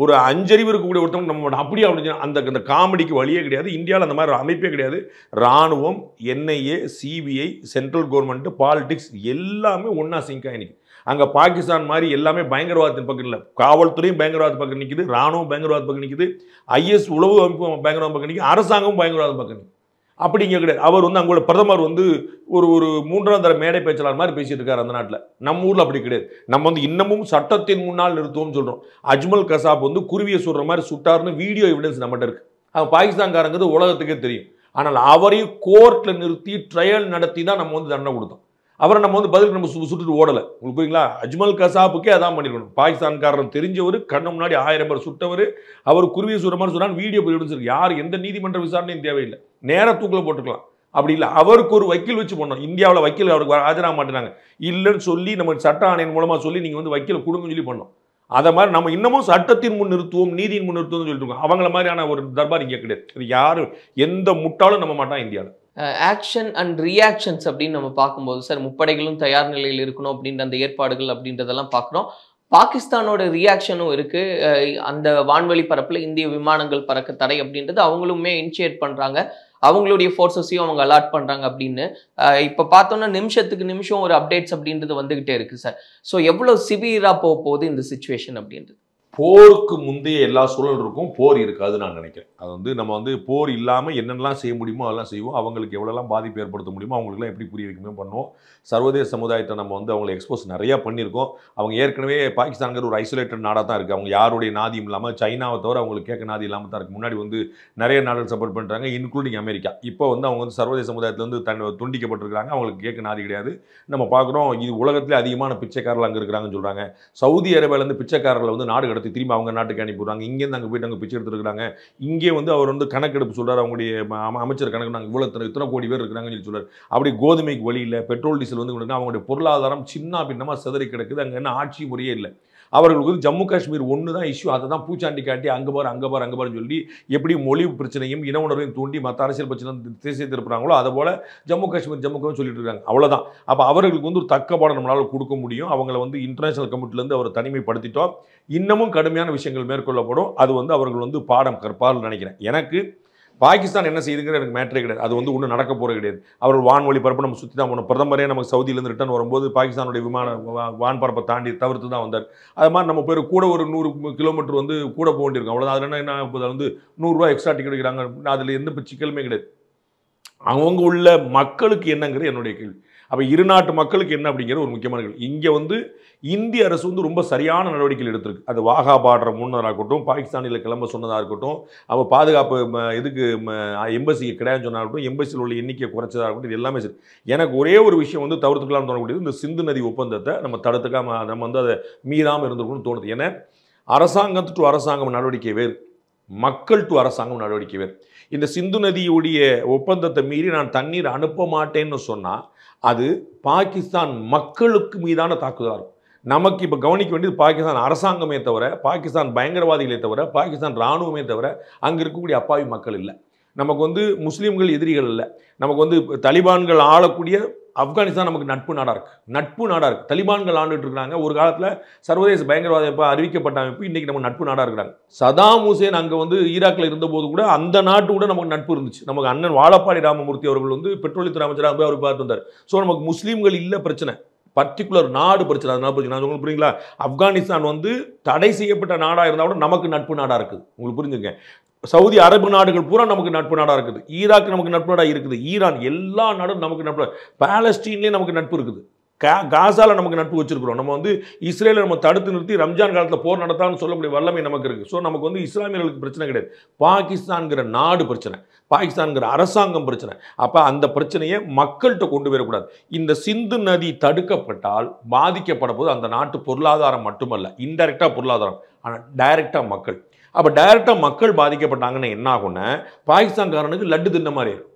ஒரு 5 அறிவு இருக்கக்கூடிய ஒருத்தவங்க நம்ப மாட்டாங்க. அப்படியே அப்படின்னு அந்த காமெடிக்கு வழியே கிடையாது. இந்தியாவில் அந்த மாதிரி அமைப்பே கிடையாது. ராணுவம், NIA, CBI, central government, politics எல்லாமே ஒன்றா சிங்க் ஆகிருக்கு. அங்கே பாகிஸ்தான் மாதிரி எல்லாமே பயங்கரவாதத்தின் பக்கம் இல்லை. காவல்துறையும் பயங்கரவாத பக்கம் நிற்குது, ராணுவம் பயங்கரவாத பக்கம் நிற்குது, ஐஎஸ் உளவு அமைப்பு பயங்கரவாத பக்கம் நிற்குது, அரசாங்கமும் பயங்கரவாத பக்கம் நிற்குது. அப்படிங்க கிடையாது. அவர் வந்து அங்கோட பிரதமர் வந்து ஒரு 3ஆம் தர மேடை பேச்சாளர் மாதிரி பேசிட்டு இருக்காரு அந்த நாட்டில். நம்ம ஊரில் அப்படி கிடையாது. நம்ம வந்து இன்னமும் சட்டத்தின் முன்னால் நிறுத்துவோம்னு சொல்கிறோம். அஜ்மல் கசாப் வந்து குருவியை சுடுற மாதிரி சுட்டார்னு வீடியோ எவிடன்ஸ் நம்மகிட்ட இருக்குது. அவன் பாகிஸ்தான்காரங்கிறது உலகத்துக்கே தெரியும். ஆனால் அவரையும் கோர்ட்டில் நிறுத்தி ட்ரையல் நடத்தி தான் நம்ம வந்து தண்டனை கொடுத்தோம். அவரை நம்ம வந்து பதிலுக்கு நம்ம சுட்டுட்டு ஓடலை. உங்களுக்கு புரியுங்களா? அஜ்மல் கசாப்புக்கே அதான் பண்ணிருக்கணும். பாகிஸ்தான்காரன் தெரிஞ்சவர், கண்ணு முன்னாடி 1000 பேர் சுட்டவர், அவர் குருவியை சுடுற மாதிரி சொன்னால் வீடியோ எவிடன்ஸ் இருக்கு. யார் எந்த நீதிமன்ற விசாரணையும் தேவையில்லை, நேராக தூக்கில் போட்டுக்கலாம். அப்படி இல்லை, அவருக்கு ஒரு வக்கீல் வச்சு பண்ணோம். இந்தியாவில் வக்கீல் அவருக்கு ஆஜராக மாட்டேனாங்க, இல்லைன்னு சொல்லி நம்ம சட்ட ஆணையம் மூலமாக சொல்லி நீங்கள் வந்து வக்கீலை கொடுங்கன்னு சொல்லி பண்ணோம். அதை மாதிரி நம்ம இன்னமும் சட்டத்தின் முன் நிறுத்துவோம், நீதியின் முன் நிறுத்துவோம்னு சொல்லிட்டு இருக்கோம். அவங்கள மாதிரியான ஒரு தர்பார் இங்கே கிடையாது. இது யாரும் எந்த முட்டாலும் நம்ப மாட்டான் இந்தியாவில். ஆக்ஷன் அண்ட் ரியாக்ஷன்ஸ் அப்படின்னு நம்ம பார்க்கும்போது சார், முப்படைகளும் தயார் நிலையில் இருக்கணும் அப்படின்ற அந்த ஏற்பாடுகள் அப்படின்றதெல்லாம் பார்க்குறோம். பாகிஸ்தானோட ரியாக்ஷனும் இருக்குது. அந்த வான்வெளி பரப்பில் இந்திய விமானங்கள் பறக்க தடை அப்படின்றது அவங்களுமே இனிஷியேட் பண்ணுறாங்க. அவங்களுடைய ஃபோர்ஸஸையும் அவங்க அலாட் பண்ணுறாங்க அப்படின்னு இப்போ பார்த்தோம்னா நிமிஷத்துக்கு நிமிஷம் ஒரு அப்டேட்ஸ் அப்படின்றது வந்துகிட்டே இருக்கு சார். ஸோ எவ்வளோ சிவியராக போக போகுது இந்த சிச்சுவேஷன் அப்படின்றது? போருக்கு முந்தைய எல்லா சூழல் இருக்கும், போர் இருக்காது நான் நினைக்கிறேன். அது வந்து நம்ம வந்து போர் இல்லாமல் என்னென்னலாம் செய்ய முடியுமோ அதெல்லாம் செய்வோம். அவங்களுக்கு எவ்வளோலாம் பாதிப்பு ஏற்படுத்த முடியுமோ அவங்களுக்குலாம் எப்படி புரிய வைக்கணுமோ பண்ணுவோம். சர்வதேச சமுதாயத்தை நம்ம வந்து அவங்களை எக்ஸ்போஸ் நிறையா பண்ணியிருக்கோம். அவங்க ஏற்கனவே பாகிஸ்தான்கிற ஒரு ஐசோலேட்டட் நாடாக தான் இருக்குது. அவங்க யாருடைய நாதியும் இல்லாமல், சைனாவை தவிர அவங்களுக்கு கேட்க நாதி இல்லாமல் தான் இருக்குது. முன்னாடி வந்து நிறைய நாடுகள் சப்போர்ட் பண்ணுறாங்க, இன்க்ளூடிங் அமெரிக்கா. இப்போ வந்து அவங்க வந்து சர்வதேச சமுதாயத்தில் வந்து துண்டிக்கப்பட்டிருக்காங்க. அவங்களுக்கு கேட்க நாதி கிடையாது. நம்ம பார்க்குறோம், இது உலகத்திலே அதிகமான பிச்சைக்காரர்கள் அங்கே இருக்கிறாங்கன்னு சொல்கிறாங்க. சவுதி அரேபியாவிலேருந்து பிச்சைக்காரர்களை வந்து நாடு திரும்பி அவங்க நாட்டுக்கு அனுப்பிடுறாங்க. இங்கேருந்து அங்கே போயிட்டு அங்கே பிச்சை எடுத்துருக்காங்க. இங்கே வந்து அவர் வந்து கணக்கெடுப்பு சொல்கிறார், அவங்களுடைய அமைச்சர் கணக்கு நாங்கள் இத்தனை கோடி பேர் இருக்கிறாங்கன்னு சொல்லி சொல்கிறார். அப்படி கோதுமைக்கு வழி இல்லை, பெட்ரோல் டீசல் வந்து அவங்களுடைய பொருளாதாரம் சின்ன பின்னமாக சிதறி கிடக்குது. அங்கே என்ன ஆட்சி முறையே இல்லை. அவர்களுக்கு வந்து ஜம்மு காஷ்மீர் ஒன்று தான் இஷ்யூ. அதை தான் பூச்சாண்டி காட்டி அங்கே பாருன்னு சொல்லி எப்படி மொழி பிரச்சனையும் இன உணர்வையும் தூண்டி மற்ற அரசியல் பிரச்சனை திசை திருப்புறாங்களோ அதை போல் ஜம்மு காஷ்மீர் சொல்லிட்டு இருக்காங்க. அவ்வளோதான். அப்போ அவர்களுக்கு வந்து ஒரு தக்க பாடம் நம்மளால் கொடுக்க முடியும். அவங்கள வந்து இன்டர்நேஷனல் கமிட்டிலேருந்து அவரை தனிமைப்படுத்திட்டோம். இன்னமும் கடுமையான விஷயங்கள் மேற்கொள்ளப்படும். அது வந்து அவர்கள் வந்து பாடம் கற்பார்னு நினைக்கிறேன். எனக்கு பாகிஸ்தான் என்ன செய்யுதுங்கிற எனக்கு மேட்டரே கிடையாது. அது வந்து ஒன்றும் நடக்க போகிறது கிடையாது. அவர்கள் வான்வழி பரப்பு நம்ம சுற்றி தான் போனோம். பிரதமரே நமக்கு சவுதியிலேருந்து ரிட்டர்ன் வரும்போது பாகிஸ்தானுடைய வான்பரப்பை தாண்டி தவிர்த்து தான் வந்தார். அது மாதிரி நம்ம பேர் கூட ஒரு 100 கிலோமீட்டர் வந்து கூட போக வேண்டியிருக்கோம். அவ்வளோதான். அதில் என்ன இப்போ வந்து 100 ரூபா எக்ஸ்ட்ரா டிக்கெட் எடுக்கிறாங்க. அதில் எந்த சிக்கலுமே கிடையாது. அவங்க உள்ள மக்களுக்கு என்னங்கிறது என்னுடைய கேள்வி. அப்போ இரு நாட்டு மக்களுக்கு என்ன அப்படிங்கிற ஒரு முக்கியமான கேள்வி. இங்கே வந்து இந்திய அரசு வந்து ரொம்ப சரியான நடவடிக்கைகள் எடுத்திருக்கு. அது வாகா பார்டரை முன்னதாக இருக்கட்டும், பாகிஸ்தானில் கிளம்ப சொன்னதாக இருக்கட்டும், அவள் பாதுகாப்பு இதுக்கு எம்பசிக்கு கிடையாதுன்னு சொன்னா இருக்கட்டும், எம்பசியில் உள்ள எண்ணிக்கையை குறைச்சதாக இருக்கட்டும், இது எல்லாமே சரி. எனக்கு ஒரே ஒரு விஷயம் வந்து தவிர்த்துக்கலாம்னு தோணக்கூடியது, இந்த சிந்து நதி ஒப்பந்தத்தை நம்ம தடுத்துக்காம நம்ம வந்து அதை மீறாமல் இருந்திருக்கணும்னு தோணுது. ஏன்னா அரசாங்கத்து டு அரசாங்கம் நடவடிக்கை வேறு, மக்கள் டு அரசாங்கம் நடவடிக்கை வேறு. இந்த சிந்து நதியுடைய ஒப்பந்தத்தை மீறி நான் தண்ணீர் அனுப்ப மாட்டேன்னு சொன்னால் அது பாகிஸ்தான் மக்களுக்கு மீதான தாக்குதலாக இருக்கும். நமக்கு இப்போ கவனிக்க வேண்டியது பாகிஸ்தான் அரசாங்கமே தவிர, பாகிஸ்தான் பயங்கரவாதிகளே தவிர, பாகிஸ்தான் இராணுவமே தவிர அங்கே இருக்கக்கூடிய அப்பாவி மக்கள் இல்லை. நமக்கு வந்து முஸ்லீம்கள் எதிரிகள் இல்லை. நமக்கு வந்து தலிபான்கள் ஆளக்கூடிய ஆப்கானிஸ்தான் நமக்கு நட்பு நாடாக இருக்குது. தலிபான்கள் ஆண்டுட்டு இருக்காங்க. ஒரு காலத்தில் சர்வதேச பயங்கரவாத அமைப்பு அறிவிக்கப்பட்ட அமைப்பு, இன்றைக்கி நம்ம நட்பு நாடாக இருக்கிறாங்க. சதாம் ஹுசேன் அங்கே வந்து ஈராக்கில் இருந்தபோது கூட அந்த நாட்டு கூட நமக்கு நட்பு இருந்துச்சு. நமக்கு அண்ணன் வாழப்பாடி ராமமூர்த்தி அவர்கள் வந்து பெட்ரோலியத்துறை அமைச்சராக போய் அவர் பார்த்து வந்தார். ஸோ நமக்கு முஸ்லீம்கள் இல்லை பிரச்சனை, பர்டிகுலர் நாடு பிரச்சனை. அதனால பிரச்சனை நான் உங்களுக்கு புரியுங்களா? ஆப்கானிஸ்தான் வந்து தடை செய்யப்பட்ட நாடாக இருந்தால் கூட நமக்கு நட்பு நாடாக இருக்குது. உங்களுக்கு புரிஞ்சுங்க. சவுதி அரபு நாடுகள் பூரா நமக்கு நட்பு நாடாக இருக்குது. ஈராக் நமக்கு நட்பு நாடாக இருக்குது. ஈரான், எல்லா நாடும் நமக்கு நட்பு. பாலஸ்டீன்லேயே நமக்கு நட்பு இருக்குது. காசாவில் நமக்கு நட்பு வச்சிருக்கிறோம். நம்ம வந்து இஸ்ரேலை நம்ம தடுத்து நிறுத்தி ரம்ஜான் காலத்தில் போர் நடத்தான்னு சொல்லக்கூடிய வல்லமை நமக்கு இருக்குது. ஸோ நமக்கு வந்து இஸ்லாமியர்களுக்கு பிரச்சனை கிடையாது. பாகிஸ்தான்கிற நாடு பிரச்சனை, பாகிஸ்தான்கிற அரசாங்கம் பிரச்சனை. அப்போ அந்த பிரச்சனையை மக்கள்கிட்ட கொண்டு வரக்கூடாது. இந்த சிந்து நதி தடுக்கப்பட்டால் பாதிக்கப்பட போது அந்த நாட்டு பொருளாதாரம் மட்டுமல்ல, இன்டைரக்டாக பொருளாதாரம், ஆனால் டைரெக்டாக மக்கள். அப்போ டைரெக்டாக மக்கள் பாதிக்கப்பட்டாங்கன்னா என்ன ஆகும்னா, பாகிஸ்தான்காரனுக்கு லட்டு தின்ன மாதிரி இருக்கும்.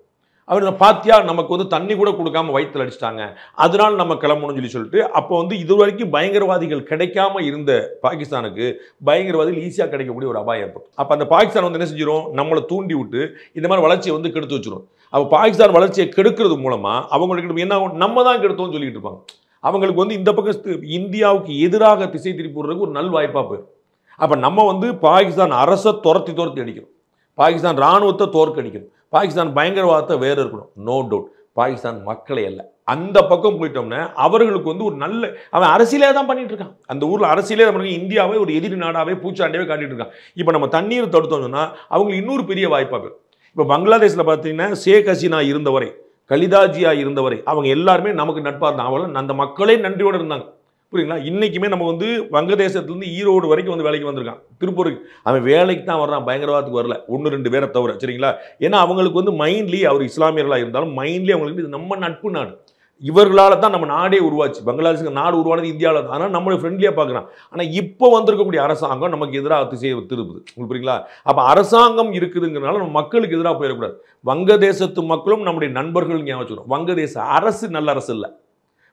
அவர் பாத்தியா நமக்கு வந்து தண்ணி கூட கொடுக்காம வயிற்றில் அடிச்சிட்டாங்க, அதனால நம்ம கிளம்பணும்னு சொல்லிட்டு அப்போ வந்து இது வரைக்கும் பயங்கரவாதிகள் கிடைக்காம இருந்த பாகிஸ்தானுக்கு பயங்கரவாதிகள் ஈஸியாக கிடைக்கக்கூடிய ஒரு அபாயம் ஏற்படும். அப்போ அந்த பாகிஸ்தான் வந்து என்ன செஞ்சிடும், நம்மளை தூண்டி விட்டு இந்த மாதிரி வளர்ச்சியை வந்து கெடுத்து வச்சிடும். அப்போ பாகிஸ்தான் வளர்ச்சியை கெடுக்கிறது மூலமாக அவங்களுக்கு என்ன ஆகும், நம்ம தான் கெடுத்தோம்னு சொல்லிட்டு இருப்பாங்க. அவங்களுக்கு வந்து இந்த பக்கம் இந்தியாவுக்கு எதிராக திசை திருப்பி விடுறதுக்கு ஒரு நல் வாய்ப்பாக போயிடும். அப்போ நம்ம வந்து பாகிஸ்தான் அரசை துரத்தி அடிக்கணும், பாகிஸ்தான் இராணுவத்தை தோற்கடிக்கணும், பாகிஸ்தான் பயங்கரவாதத்தை வேறு இருக்கணும். No doubt. பாகிஸ்தான் மக்களை அல்ல. அந்த பக்கம் போயிட்டோம்னா அவர்களுக்கு வந்து ஒரு நல்ல, அவன் அரசியலே தான் பண்ணிட்டு இருக்கான். அந்த ஊரில் அரசியலே தான் இந்தியாவை ஒரு எதிரி நாடாவே பூச்சாண்டியாவே காட்டிட்டு இருக்கான். இப்போ நம்ம தண்ணீர் தடுத்தோம்னா அவங்களுக்கு இன்னொரு பெரிய வாய்ப்பாக போயிடும். இப்போ பங்களாதேஷில் பார்த்தீங்கன்னா ஷேக் ஹசீனா இருந்தவரை, கலிதாஜியா இருந்தவரை அவங்க எல்லாருமே நமக்கு நட்பாக இருந்தாங்க. அவங்களும் அந்த மக்களே நன்றியோடு இருந்தாங்க. புரியுங்களா? இன்றைக்குமே நம்ம வந்து வங்கதேசத்துலேருந்து ஈரோடு வரைக்கும் வந்து வேலைக்கு வந்திருக்கான். திருப்பூருக்கு அவன் வேலைக்கு தான் வர்றான், பயங்கரவாதத்துக்கு வரல. 1-2 பேரை தவிர. சரிங்களா? ஏன்னா அவங்களுக்கு வந்து மைண்ட்லி அவர் இஸ்லாமியர்களாக இருந்தாலும் மைண்ட்லி அவங்களுக்கு இது நம்ம நட்பு நாடு, இவர்களால் தான் நம்ம நாடே உருவாச்சு. பங்களாதேஷுக்கு நாடு உருவானது இந்தியாவில் தான். ஆனால் நம்மளை ஃப்ரெண்ட்லியாக பார்க்குறான். ஆனால் இப்போ வந்திருக்கக்கூடிய அரசாங்கம் நமக்கு எதிராக திசையை திருப்புது. உங்களுக்கு புரியுங்களா? அப்போ அரசாங்கம் இருக்குதுங்கிறனால நம்ம மக்களுக்கு எதிராக போயிடக்கூடாது. வங்கதேசத்து மக்களும் நம்முடைய நண்பர்கள் ஞாபகம் வச்சுக்கணும். வங்கதேச அரசு நல்ல அரசு இல்லை,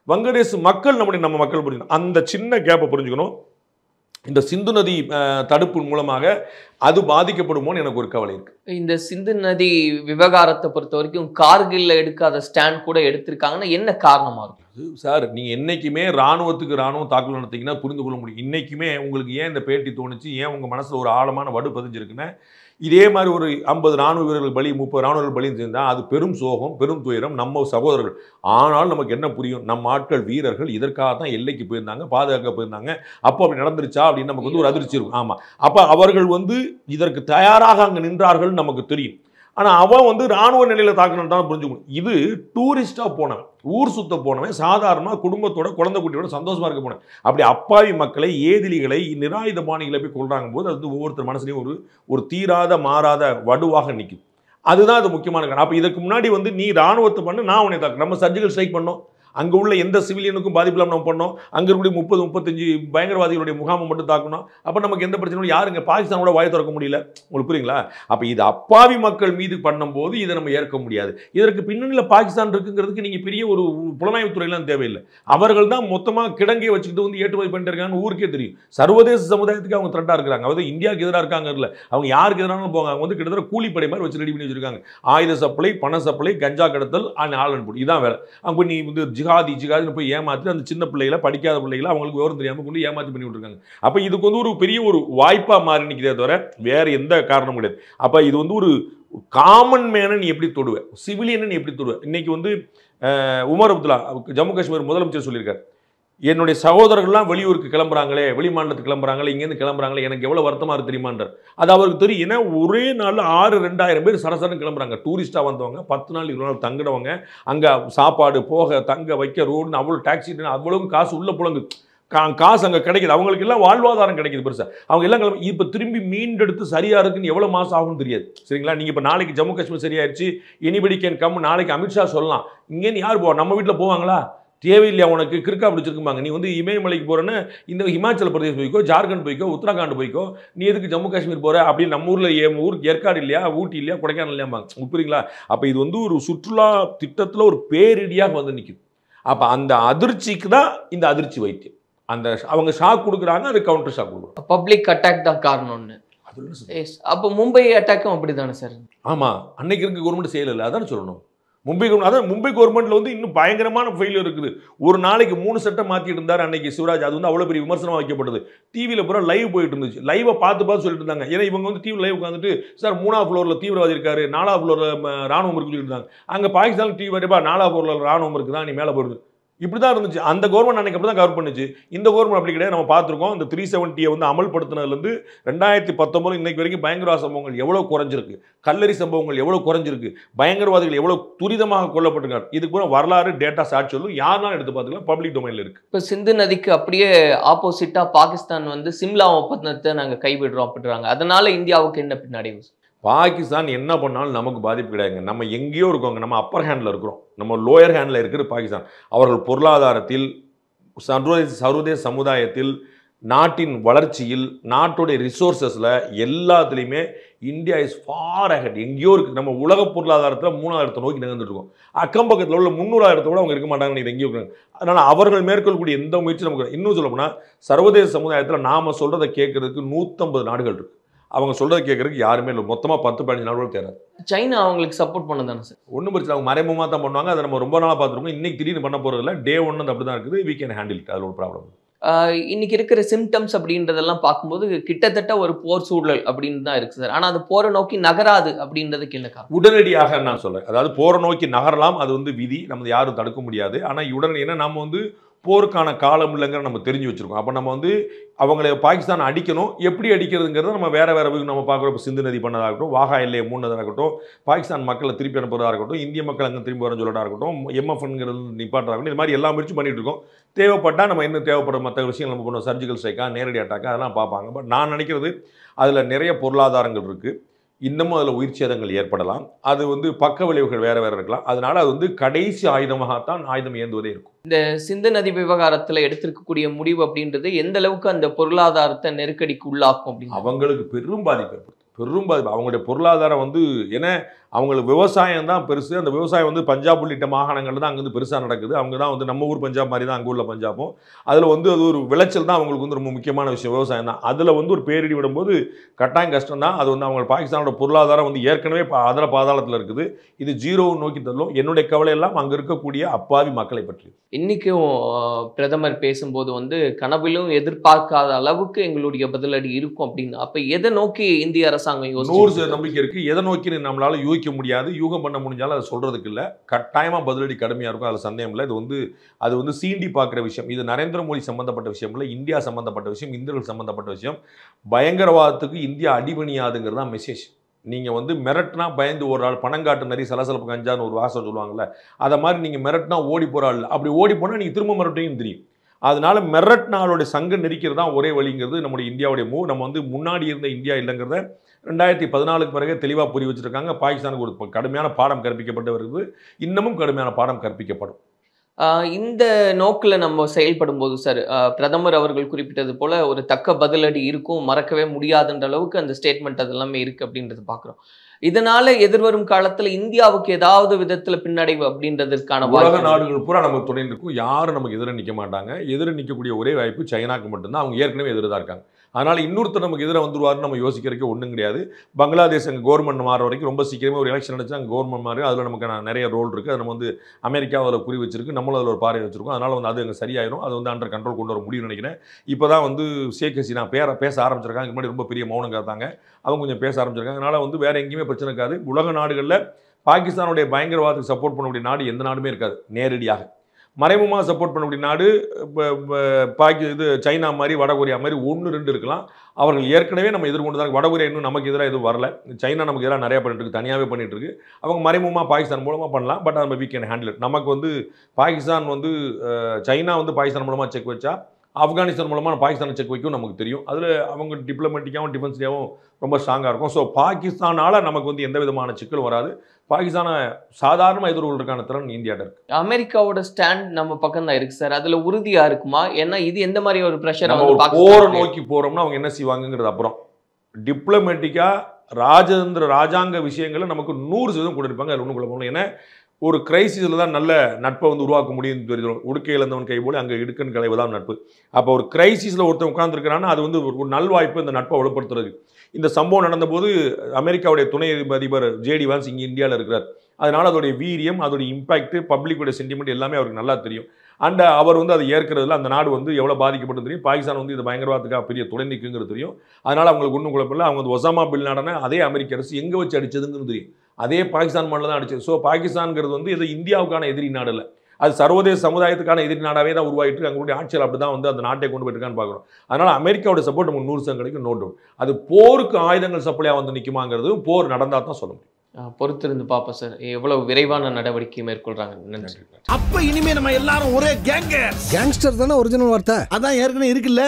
வங்கதேச மக்கள் நம்ம மக்கள் புரிஞ்சுக்கணும். அந்த சின்ன கேப்பை புரிஞ்சுக்கணும். இந்த சிந்து நதி தடுப்பு மூலமாக அது பாதிக்கப்படுமோன்னு எனக்கு ஒரு கவலை இருக்கு. இந்த சிந்து நதி விவகாரத்தை பொறுத்த வரைக்கும் கார்கில்ல எடுக்காத ஸ்டாண்ட் கூட எடுத்திருக்காங்கன்னா என்ன காரணமா இருக்கும் சார்? நீங்க என்னைக்குமே ராணுவத்துக்கு ராணுவம் தாக்குதல் நடத்தீங்கன்னா புரிந்து கொள்ள முடியும். இன்னைக்குமே உங்களுக்கு ஏன் இந்த பேட்டி தோணுச்சு, ஏன் உங்க மனசுல ஒரு ஆழமான வடு பதிஞ்சிருக்குன்னா, இதே மாதிரி ஒரு 50 ராணுவ வீரர்கள் பலி, 30 ராணுவர்கள் பலி செஞ்சால் அது பெரும் சோகம், பெரும் துயரம் நம்ம சகோதரர்கள். ஆனால் நமக்கு என்ன புரியும், நம்ம ஆட்கள் வீரர்கள் இதற்காக தான் எல்லைக்கு போயிருந்தாங்க, பாதுகாக்க போயிருந்தாங்க. அப்போ அப்படி நடந்துருச்சா அப்படின்னு நமக்கு வந்து ஒரு அதிர்ச்சி இருக்கும். ஆமாம், அப்போ அவர்கள் வந்து இதற்கு தயாராக அங்கே நின்றார்கள் நமக்கு தெரியும். ஆனால் அவன் வந்து ராணுவ நிலையில் தாக்கணும் தான் புரிஞ்சுக்கணும். இது டூரிஸ்டாக போனவன், ஊர் சுத்த போனவன், சாதாரணமாக குடும்பத்தோட குழந்தை குட்டியோட சந்தோஷமாக இருக்க போனேன். அப்படி அப்பாவி மக்களை, ஏதிலிகளை, நிராயுதபாணிகளை போய் கொள்றாங்க போது அது வந்து ஒவ்வொருத்தர் மனசுலையும் ஒரு தீராத மாறாத வடுவாக நிற்கும். அதுதான் அது முக்கியமான காரணம். அப்போ இதுக்கு முன்னாடி வந்து நீ ராணுவத்தை பண்ணு, நான் உன்னை தாக்கு, நம்ம சர்ஜிக்கல் ஸ்ட்ரைக் பண்ணோம், அங்கே உள்ள எந்த சிவிலியனுக்கும் பாதிப்பு இல்லாமல் நம்ம பண்ணோம், அங்கே இருக்கக்கூடிய 30-35 பயங்கரவாதிகளுடைய முகாமை மட்டும் தாக்கணும். அப்போ நமக்கு எந்த பிரச்சனையும் யாருங்க பாகிஸ்தானோட வாய் திறக்க முடியல, உங்களுக்கு புரியுங்களா? அப்போ இது அப்பாவி மக்கள் மீது பண்ணும்போது இதை நம்ம ஏற்க முடியாது. இதற்கு பின்னணியில் பாகிஸ்தான் இருக்குங்கிறதுக்கு நீங்கள் பெரிய ஒரு புலனாய்வுத்துறையெல்லாம் தேவையில்லை. அவர்கள் தான் மொத்தமாக கிடங்கை வச்சுக்கிட்டு வந்து ஏற்றுமதி பண்ணிட்டு இருக்காங்கன்னு ஊருக்கே தெரியும். சர்வதேச சமுதாயத்துக்கு அவங்க த்ரெட்டாக இருக்கிறாங்க. அதாவது இந்தியாவுக்கு எதிராக இருக்காங்க இல்லை, அவங்க யாருக்கு எதிரானாலும் போங்க, அவங்க வந்து கிட்டத்தட்ட கூலிப்படை மாதிரி வச்சு ரெடி பண்ணி வச்சிருக்காங்க. ஆயுத சப்ளை, பண சப்ளை, கஞ்சா கடத்தல், ஆள் அனுப்பு, இதான் வேலை. அங்கே நீ வந்து ஜிகாதின்னு போய் ஏமாற்றி அந்த சின்ன பிள்ளைகளை, படிக்காத பிள்ளைகளை அவங்களுக்கு விவரம் தெரியாமல் கொண்டு ஏமாற்றி பண்ணி விட்டுருக்காங்க. அப்போ இதுக்கு வந்து ஒரு பெரிய ஒரு வாய்ப்பாக மாறி நிற்கிறதே தவிர வேறு எந்த காரணமும் கிடையாது. அப்போ இது வந்து ஒரு காமன் மேனை நீ எப்படி தொடுவேன், சிவிலியனை நீ எப்படி தொடுவேன்? இன்னைக்கு வந்து உமர் அப்துல்லா ஜம்மு காஷ்மீர் முதலமைச்சர் சொல்லியிருக்காரு, என்னுடைய சகோதரர்கள்லாம் வெளியூருக்கு கிளம்புறாங்களே, வெளி மாநிலத்துக்கு கிளம்புறாங்களே, இங்கேருந்து கிளம்புறாங்களே, எனக்கு எவ்வளோ வருத்தமாக இருக்கு தெரியுமான்றார். அது அவருக்கு தெரியும். ஏன்னா ஒரே நாளில் 6,000-2,000 பேர் சரசரன்னு கிளம்புறாங்க. டூரிஸ்ட்டாக வந்தவங்க, 10 நாள் 20 நாள் தங்கினவங்க, அங்கே சாப்பாடு போக தங்க வைக்க ரோடுன்னு அவ்வளோ டாக்ஸி, அவ்வளவு காசு உள்ள புலங்கு, காசு அங்கே கிடைக்குது, அவங்களுக்கு எல்லாம் வாழ்வாதாரம் கிடைக்குது பெருசாக. அவங்க எல்லாம் கிளம்பி இப்போ திரும்பி மீண்டெடுத்து சரியாக இருக்குன்னு எவ்வளோ மாதம் ஆகும்னு தெரியாது. சரிங்களா? நீங்கள் இப்போ நாளைக்கு Jammu Kashmir சரியாயிருச்சு, anybody can come, நாளைக்கு அமித்ஷா சொல்லலாம், இங்கேன்னு யார் போவா, நம்ம வீட்டில் போவாங்களா? தேவையில்லையா உனக்கு, கிறுக்கா பிடிச்சிருக்குமாங்க. நீ வந்து இமயமலைக்கு போகிறேன்னு இந்த ஹிமாச்சல பிரதேஷ் போய்க்கோ, ஜார்க்கண்ட் போய்க்கோ, உத்தராகண்ட் போய்க்கோ, நீ எதுக்கு ஜம்மு காஷ்மீர் போகிற அப்படின்னு நம்ம ஊரில் ஊருக்கு ஏற்காடு இல்லையா, ஊட்டி இல்லையா, கொடைக்கானல் இல்லையாம்பாங்க. புரியுங்களா? அப்போ இது வந்து ஒரு சுற்றுலா திட்டத்தில் ஒரு பேரிடியாக வந்து நிற்குது. அப்போ அந்த அதிர்ச்சிக்கு தான் இந்த அதிர்ச்சி வைத்தியம். அந்த அவங்க ஷாக் கொடுக்குறாங்க, அது கவுண்டர் ஷாக் கொடுக்குறாங்க. பப்ளிக் அட்டாக் தான் காரணம்னு. அப்போ மும்பை அட்டாக்கும் அப்படி தானே சார்? ஆமாம், அன்னைக்கு இருக்க கவர்மெண்ட் செய்யலை, அதான் சொல்லணும். மும்பை கவர்மெண்ட்ல வந்து இன்னும் பயங்கரமான ஃபெயிலியர் இருக்குது. ஒரு நாளைக்கு 3 சட்டம் மாற்றிட்டு இருந்தார் அன்னைக்கு சிவராஜ். அது வந்து அவ்வளோ பெரிய விமர்சனமாக வைக்கப்பட்டது. டிவியில் பூரா லைவ் போயிட்டு இருந்துச்சு. லைவை பார்த்து சொல்லிட்டு இருந்தாங்க. ஏன்னா இவங்க வந்து டிவி லைவ் உட்காந்துட்டு, சார் 3ஆவது ஃப்ளோரில் தீவிரவாதி இருக்காரு, 4ஆவது ஃப்ளோரில் ராணுவம் இருக்குன்னு சொல்லிட்டு இருந்தாங்க. அங்கே பாகிஸ்தான் டிவி வரப்பா 4ஆவது ஃப்ளோரில் ராணுவம் இருக்குதான், நீ மேலே போடுது. இப்படி தான் இருந்துச்சு. அந்த கவர்மெண்ட் அன்னைக்கு அப்படி தான் கவர் பண்ணுச்சு. இந்த கவர்மெண்ட் அப்படி கிடையாது. நம்ம பார்த்துருக்கோம். இந்த 370 வந்து அமல்படுத்தினதுலேருந்து 2019 இன்னைக்கு வரைக்கும் பயங்கரவாத சம்பவங்கள் எவ்வளோ குறைஞ்சிருக்கு, கல்லறி சம்பவங்கள் எவ்வளோ குறைஞ்சிருக்கு, பயங்கரவாதிகள் எவ்வளோ துரிதமாக கொல்லப்பட்டிருக்காங்க. இதுக்கு கூட வரலாறு டேட்டா சாட்சி சொல்லும், யாரெல்லாம் எடுத்து பார்த்துக்கலாம், பப்ளிக் டொமைனில் இருக்கு. இப்போ சிந்து நதிக்கு அப்படியே ஆப்போசிட்டாக பாகிஸ்தான் வந்து சிம்லா ஒப்பந்தத்தை நாங்கள் கைவிடுறோம் அப்படின்றாங்க. அதனால இந்தியாவுக்கு என்ன பின்னடைவு? பாகிஸ்தான் என்ன பண்ணாலும் நமக்கு பாதிப்பு கிடையாதுங்க. நம்ம எங்கேயோ இருக்கோங்க, நம்ம அப்பர் ஹேண்டில் இருக்கிறோம், நம்ம லோயர் ஹேண்டில் இருக்கிற பாகிஸ்தான். அவர்கள் பொருளாதாரத்தில், சர்வதேச சமுதாயத்தில், நாட்டின் வளர்ச்சியில், நாட்டுடைய ரிசோர்ஸஸில் எல்லாத்துலேயுமே இந்தியா இஸ் ஃபார் அஹெட். எங்கேயோ இருக்குது. நம்ம உலக பொருளாதாரத்தில் 3,000 நோக்கி நகர்ந்துட்டு இருக்கோம். அக்கம் பக்கத்தில் உள்ள 300,000 கூட அவங்க இருக்க மாட்டாங்கன்னு எங்கேயோ இருக்காங்க. அதனால் அவர்கள் மேற்கொள்ளக்கூடிய எந்த முயற்சி நமக்கு, இன்னும் சொல்ல போனால் சர்வதேச சமுதாயத்தில் நாம் சொல்கிறத கேட்கறதுக்கு 150 நாடுகள் இருக்குது. அவங்க சொல்றதை கேட்கறதுக்கு யாருமே இல்லை. மொத்தமாக 10-15 நாடுகள் தேராது. சைனா அவங்களுக்கு சப்போர்ட் பண்ண தானே சார்? ஒன்றும் பிரச்சனை, அவங்க மறைமுகமாக தான் பண்ணுவாங்க. அதை நம்ம ரொம்ப நாளாக பார்த்துருக்கோம். இன்னைக்கு திடீர்னு பண்ண போகிறது இல்லை. டே 1 அப்படி தான் இருக்குது. We can handle it. அதில் ஒரு ப்ராப்ளம். இன்னைக்கு இருக்கிற சிம்டம்ஸ் அப்படின்றதெல்லாம் பார்க்கும்போது கிட்டத்தட்ட ஒரு போர் சூழல் அப்படின்னு தான் இருக்கு சார். ஆனால் அது போரை நோக்கி நகராது அப்படின்றதுக்கு என்ன காரணம்? உடனடியாக நான் சொல்றேன், அதாவது போரை நோக்கி நகரலாம், அது வந்து விதி, நம்ம யாரும் தடுக்க முடியாது. ஆனால் உடனடியாக நம்ம வந்து போருக்கான காலம் இல்லைங்கிற நம்ம தெரிஞ்சு வச்சுருக்கோம். அப்போ நம்ம வந்து அவங்களை பாகிஸ்தான் அடிக்கணும், எப்படி அடிக்கிறதுங்கிறத நம்ம வேறு நம்ம பார்க்குறோம். இப்போ சிந்து நதி பண்ணதாகட்டும், வாகா எல்லையை மூணதாக இருக்கட்டும், பாகிஸ்தான் மக்களை திருப்பி அனுப்புறதா இருக்கட்டும், இந்திய மக்கள் அங்கே திரும்பி வரன்னு சொல்லட்டா இருக்கட்டும், எம்எஃப்ங்கிறது நிப்பாட்டா இருக்கட்டும், இது மாதிரி எல்லா முயற்சி பண்ணிட்டு இருக்கோம். தேவைப்பட்டால் நம்ம இன்னும் தேவைப்படுற மற்ற விஷயங்கள் நம்ம பண்ணுவோம். சர்ஜிக்கல் ஸ்ட்ரைக்கா, நேரடி அட்டாக்கா, அதெல்லாம் பார்ப்பாங்க. பட் நான் நினைக்கிறது அதில் நிறைய பொருளாதாரங்கள் இருக்குது. இன்னமும் அதில் உயிர் சேதங்கள் ஏற்படலாம். அது வந்து பக்க விளைவுகள் வேறு வேறு இருக்கலாம். அதனால அது வந்து கடைசி ஆயுதமாகத்தான் ஆயுதம் ஏந்துவதே இருக்கும். இந்த சிந்து நதி விவகாரத்தில் எடுத்திருக்கக்கூடிய முடிவு அப்படின்றது எந்த அளவுக்கு அந்த பொருளாதாரத்தை நெருக்கடிக்கு உள்ளாக்கும் அப்படின்னு அவங்களுக்கு பெரும் பாதிப்பு ஏற்படுத்தும். பெரும் பாதிப்பு. அவங்களுடைய பொருளாதாரம் வந்து ஏன்னா அவங்களுக்கு விவசாயம் தான் பெருசு. அந்த விவசாயம் வந்து பஞ்சாப் உள்ளிட்ட மாகாணங்கள் தான் அங்கே வந்து பெருசாக நடக்குது. அவங்க தான் வந்து நம்ம ஊர் பஞ்சாப் மாதிரி தான் அங்கே உள்ள பஞ்சாபும். அதில் வந்து அது ஒரு விளைச்சல் தான் அவங்களுக்கு வந்து ரொம்ப முக்கியமான விஷயம், விவசாயம் தான். அதில் வந்து ஒரு பேரிடி விடும்போது கட்டாயம் கஷ்டம் தான். அது வந்து அவங்க பாகிஸ்தானோட பொருளாதாரம் வந்து ஏற்கனவே அதில் பாதாளத்தில் இருக்குது. இது ஜீரோவை நோக்கி தள்ளும். என்னுடைய கவலை எல்லாம் அங்கே இருக்கக்கூடிய அப்பாவி மக்களை பற்றி. இன்னைக்கும் பிரதமர் பேசும்போது வந்து கனவிலும் எதிர்பார்க்காத அளவுக்கு எங்களுடைய பதிலடி இருக்கும் அப்படின்னு. அப்ப எதை நோக்கி இந்திய அரசாங்கம் 100% நம்பிக்கை இருக்கு. எதை நோக்கி நம்மளால யூகிக்க முடியாது, யூகம் பண்ண முடிஞ்சாலும் அதை சொல்றதுக்கு இல்லை. கட்டாயமா பதிலடி கடுமையா இருக்கும், அதில் சந்தேகம் இல்லை. அது வந்து சீண்டி பார்க்குற விஷயம். இது நரேந்திர மோடி சம்பந்தப்பட்ட விஷயம் இல்லை, இந்தியா சம்பந்தப்பட்ட விஷயம், இந்தியர்கள் சம்பந்தப்பட்ட விஷயம். பயங்கரவாதத்துக்கு இந்தியா அடிபணியாதுங்கிறது தான் மெசேஜ். நீங்கள் வந்து மிரட்டினா பயந்து ஒரு ஆள், பணங்காட்டு நிறைய சலசலப்பு கஞ்சான்னு ஒரு வாசம் சொல்லுவாங்கள்ல, அதை மாதிரி நீங்கள் மிரட்டினா ஓடி போகிற ஆள். அப்படி ஓடி போனால் நீங்கள் திரும்ப மிரட்டையும் தெரியும். அதனால மிரட்டினாலோடைய சங்கம் நெரிக்கிறது தான் ஒரே வழிங்கிறது நம்முடைய இந்தியாவுடைய மூவ். நம்ம வந்து முன்னாடி இருந்த இந்தியா இல்லைங்கிறத 2014 பிறகு தெளிவாக புரிய வச்சுருக்காங்க. பாகிஸ்தானுக்கு ஒரு கடுமையான பாடம் கற்பிக்கப்பட்டு வருது, இன்னமும் கடுமையான பாடம் கற்பிக்கப்படும். இந்த நோக்கில் நம்ம செயல்படும் போது சார், பிரதமர் அவர்கள் குறிப்பிட்டது போல ஒரு தக்க பதிலடி இருக்கும், மறக்கவே முடியாதுன்ற அளவுக்கு அந்த ஸ்டேட்மெண்ட் அது எல்லாமே இருக்கு அப்படின்றது பார்க்குறோம். இதனால எதிர்வரும் காலத்துல இந்தியாவுக்கு ஏதாவது விதத்துல பின்னடைவு அப்படின்றதுக்கான உலக நாடுகள் பூரா நமக்கு துணை இருக்கும். யாரும் நமக்கு எதிர நிற்க மாட்டாங்க. எதிர நிற்கக்கூடிய ஒரே வாய்ப்பு சைனாக்கு மட்டும்தான். அவங்க ஏற்கனவே எதிராக இருக்காங்க. அதனால இன்னொருத்தர் நமக்கு எதிராக வந்துருவாருன்னு நம்ம யோசிக்கிறதுக்கு ஒன்றும் கிடையாது. பங்களாதேஷ் அங்கே கவர்மெண்ட் மாற வரைக்கும் ரொம்ப சீக்கிரமே ஒரு எலெக்ஷன் நடந்துச்சு, அங்கே கவர்மெண்ட் மாறி அதில் நமக்கு நிறைய ரோல் இருக்குது. அது நம்ம வந்து அமெரிக்கா அதில் குறி வச்சிருக்கு, நம்மளும் அதில் ஒரு பார்வை வச்சிருக்கோம். அதனால் வந்து அது அங்கே சரியாயிடும். அது வந்து அண்டர் கண்ட்ரோல் கொண்டு வர முடியும்னு நினைக்கிறேன். இப்போ தான் வந்து ஷேக் ஹசீனா பேச ஆரம்பிச்சிருக்காங்க. முன்னாடி ரொம்ப பெரிய மௌனம் காத்தாங்க, அவங்க கொஞ்சம் பேச ஆரம்பிச்சிருக்காங்க. அதனால் வந்து வேறு எங்கேயுமே பிரச்சனை இருக்காது. உலக நாடுகளில் பாகிஸ்தானுடைய பயங்கரவாதத்துக்கு சப்போர்ட் பண்ணக்கூடிய நாடு எந்த நாடுமே இருக்காது. நேரடியாக மறைமுகமாக சப்போர்ட் பண்ணக்கூடிய நாடு இது சைனா மாதிரி, வடகொரியா மாதிரி 1-2 இருக்கலாம். அவர்கள் ஏற்கனவே நம்ம எதிர்கொண்டு தான். வடகொரியா இன்னும் நமக்கு எதிராக எதுவும் வரல. சைனா நமக்கு எதிராக நிறையா பண்ணிட்டு இருக்கு, தனியாகவே பண்ணிட்டு இருக்கு. அவங்க மறைமுகமாக பாகிஸ்தான் மூலமாக பண்ணலாம். பட் நம்ம வீ கேன் ஹேண்டில் இட். நமக்கு வந்து பாகிஸ்தான் வந்து சைனா வந்து பாகிஸ்தான் மூலமாக செக் வச்சா, ஆப்கானிஸ்தான் மூலமாக பாகிஸ்தானை செக் வைக்கும் நமக்கு தெரியும். அதில் அவங்க டிப்ளமேட்டிக்காகவும் டிஃபென்ஸ்லேயும் ரொம்ப ஸ்ட்ராங்காக இருக்கும். ஸோ பாகிஸ்தானால் நமக்கு வந்து எந்த விதமான சிக்கலும் வராது. பாகிஸ்தானை சாதாரணமாக எதிர்கொள்றதுக்கான திறன் இந்தியாட்ட இருக்கு. அமெரிக்காவோட ஸ்டாண்ட் நம்ம பக்கம் தான் இருக்கு சார். அதுல உறுதியா இருக்குமா? ஏன்னா இது எந்த மாதிரி ஒரு பிரஷர் போரை நோக்கி போறோம்னா அவங்க என்ன செய்வாங்கிறது அப்புறம். டிப்ளமேட்டிக்கா ராஜாங்க விஷயங்களை நமக்கு 100% கொடுப்பாங்க. அதில் ஒன்றும் குழப்பம். ஏன்னா ஒரு கிரைசிஸில் தான் நல்ல நட்பை வந்து உருவாக்க முடியும்னு தெரியும். உடுக்கை இழந்தவன் கை போல அங்கே இடுக்கன் களைவு தான் நட்பு. அப்போ ஒரு கிரைசிஸில் ஒருத்தன் உட்காந்துருக்கிறான்னா அது வந்து ஒரு நல்வாய்ப்பு இந்த நட்பை வலுப்படுத்துறது. இந்த சம்பவம் நடந்தபோது அமெரிக்காவுடைய துணை அதிபர் ஜேடி வான்ஸ் இங்கே இந்தியாவில் இருக்கிறார். அதனால் அதோடைய வீரியம், அதோடைய இம்பாக்ட், பப்ளிக்கோடைய சென்டிமெண்ட் எல்லாமே அவருக்கு நல்லா தெரியும். அண்ட் அவர் வந்து அதை ஏற்கிறதுல அந்த நாடு வந்து எவ்வளோ பாதிக்கப்பட்டு தெரியும். பாகிஸ்தான் வந்து இது பயங்கரவாதத்துக்காக பெரிய துணை நிற்குங்கிறது தெரியும். அதனால் அவங்களுக்கு ஒன்றும் குழப்பமில்லை. அவங்க வந்து ஒசாமா பின் லாடனை அதே அமெரிக்க அரசு எங்கே வச்சு அடிச்சதுங்கிறது தெரியும். அதே பாகிஸ்தான் மண்ணில் தான் அடிச்சது. ஸோ பாகிஸ்தான்ங்கிறது வந்து இது இந்தியாவுக்கான எதிரி நாடு இல்லை, அது சர்வதேச சமுதாயத்துக்கான எதிரி நாடாவே தான் உருவாகிட்டு அங்களுடைய ஆட்சியில் அப்படி தான் வந்து அந்த நாட்டை கொண்டு போயிருக்கான்னு பார்க்குறோம். அதனால் அமெரிக்காவோட சப்போர்ட் நமக்கு 100% கிடைக்கும், நோ டவுட். அது போருக்கு ஆயுதங்கள் சப்ளையாக வந்து நிற்குமாங்கிறது போர் நடந்தால் தான் சொல்ல முடியும். பொறுத்திருந்து பார்ப்போம் சார், எவ்வளவு விரைவான நடவடிக்கை மேற்கொள்றாங்க. நன்றி. அப்ப இனிமே நம்ம எல்லாரும் ஒரே கேங்ஸ்டர் தானே ஒரிஜினல் வார்த்தை, அதான் ஏற்கனவே இருக்குல்ல.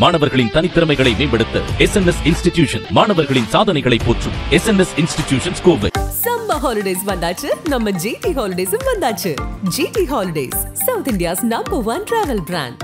மாணவர்களின் தனித்திறமைகளை மேம்படுத்த SNS இன்ஸ்டிடியூஷன் மாணவர்களின் சாதனைகளை போற்றும் SNS institutions Kovai. Summer holidays வந்தாச்சு, நம்ம GT ஹாலிடேஸும் வந்தாச்சு. GT holidays, south India's number 1 travel brand.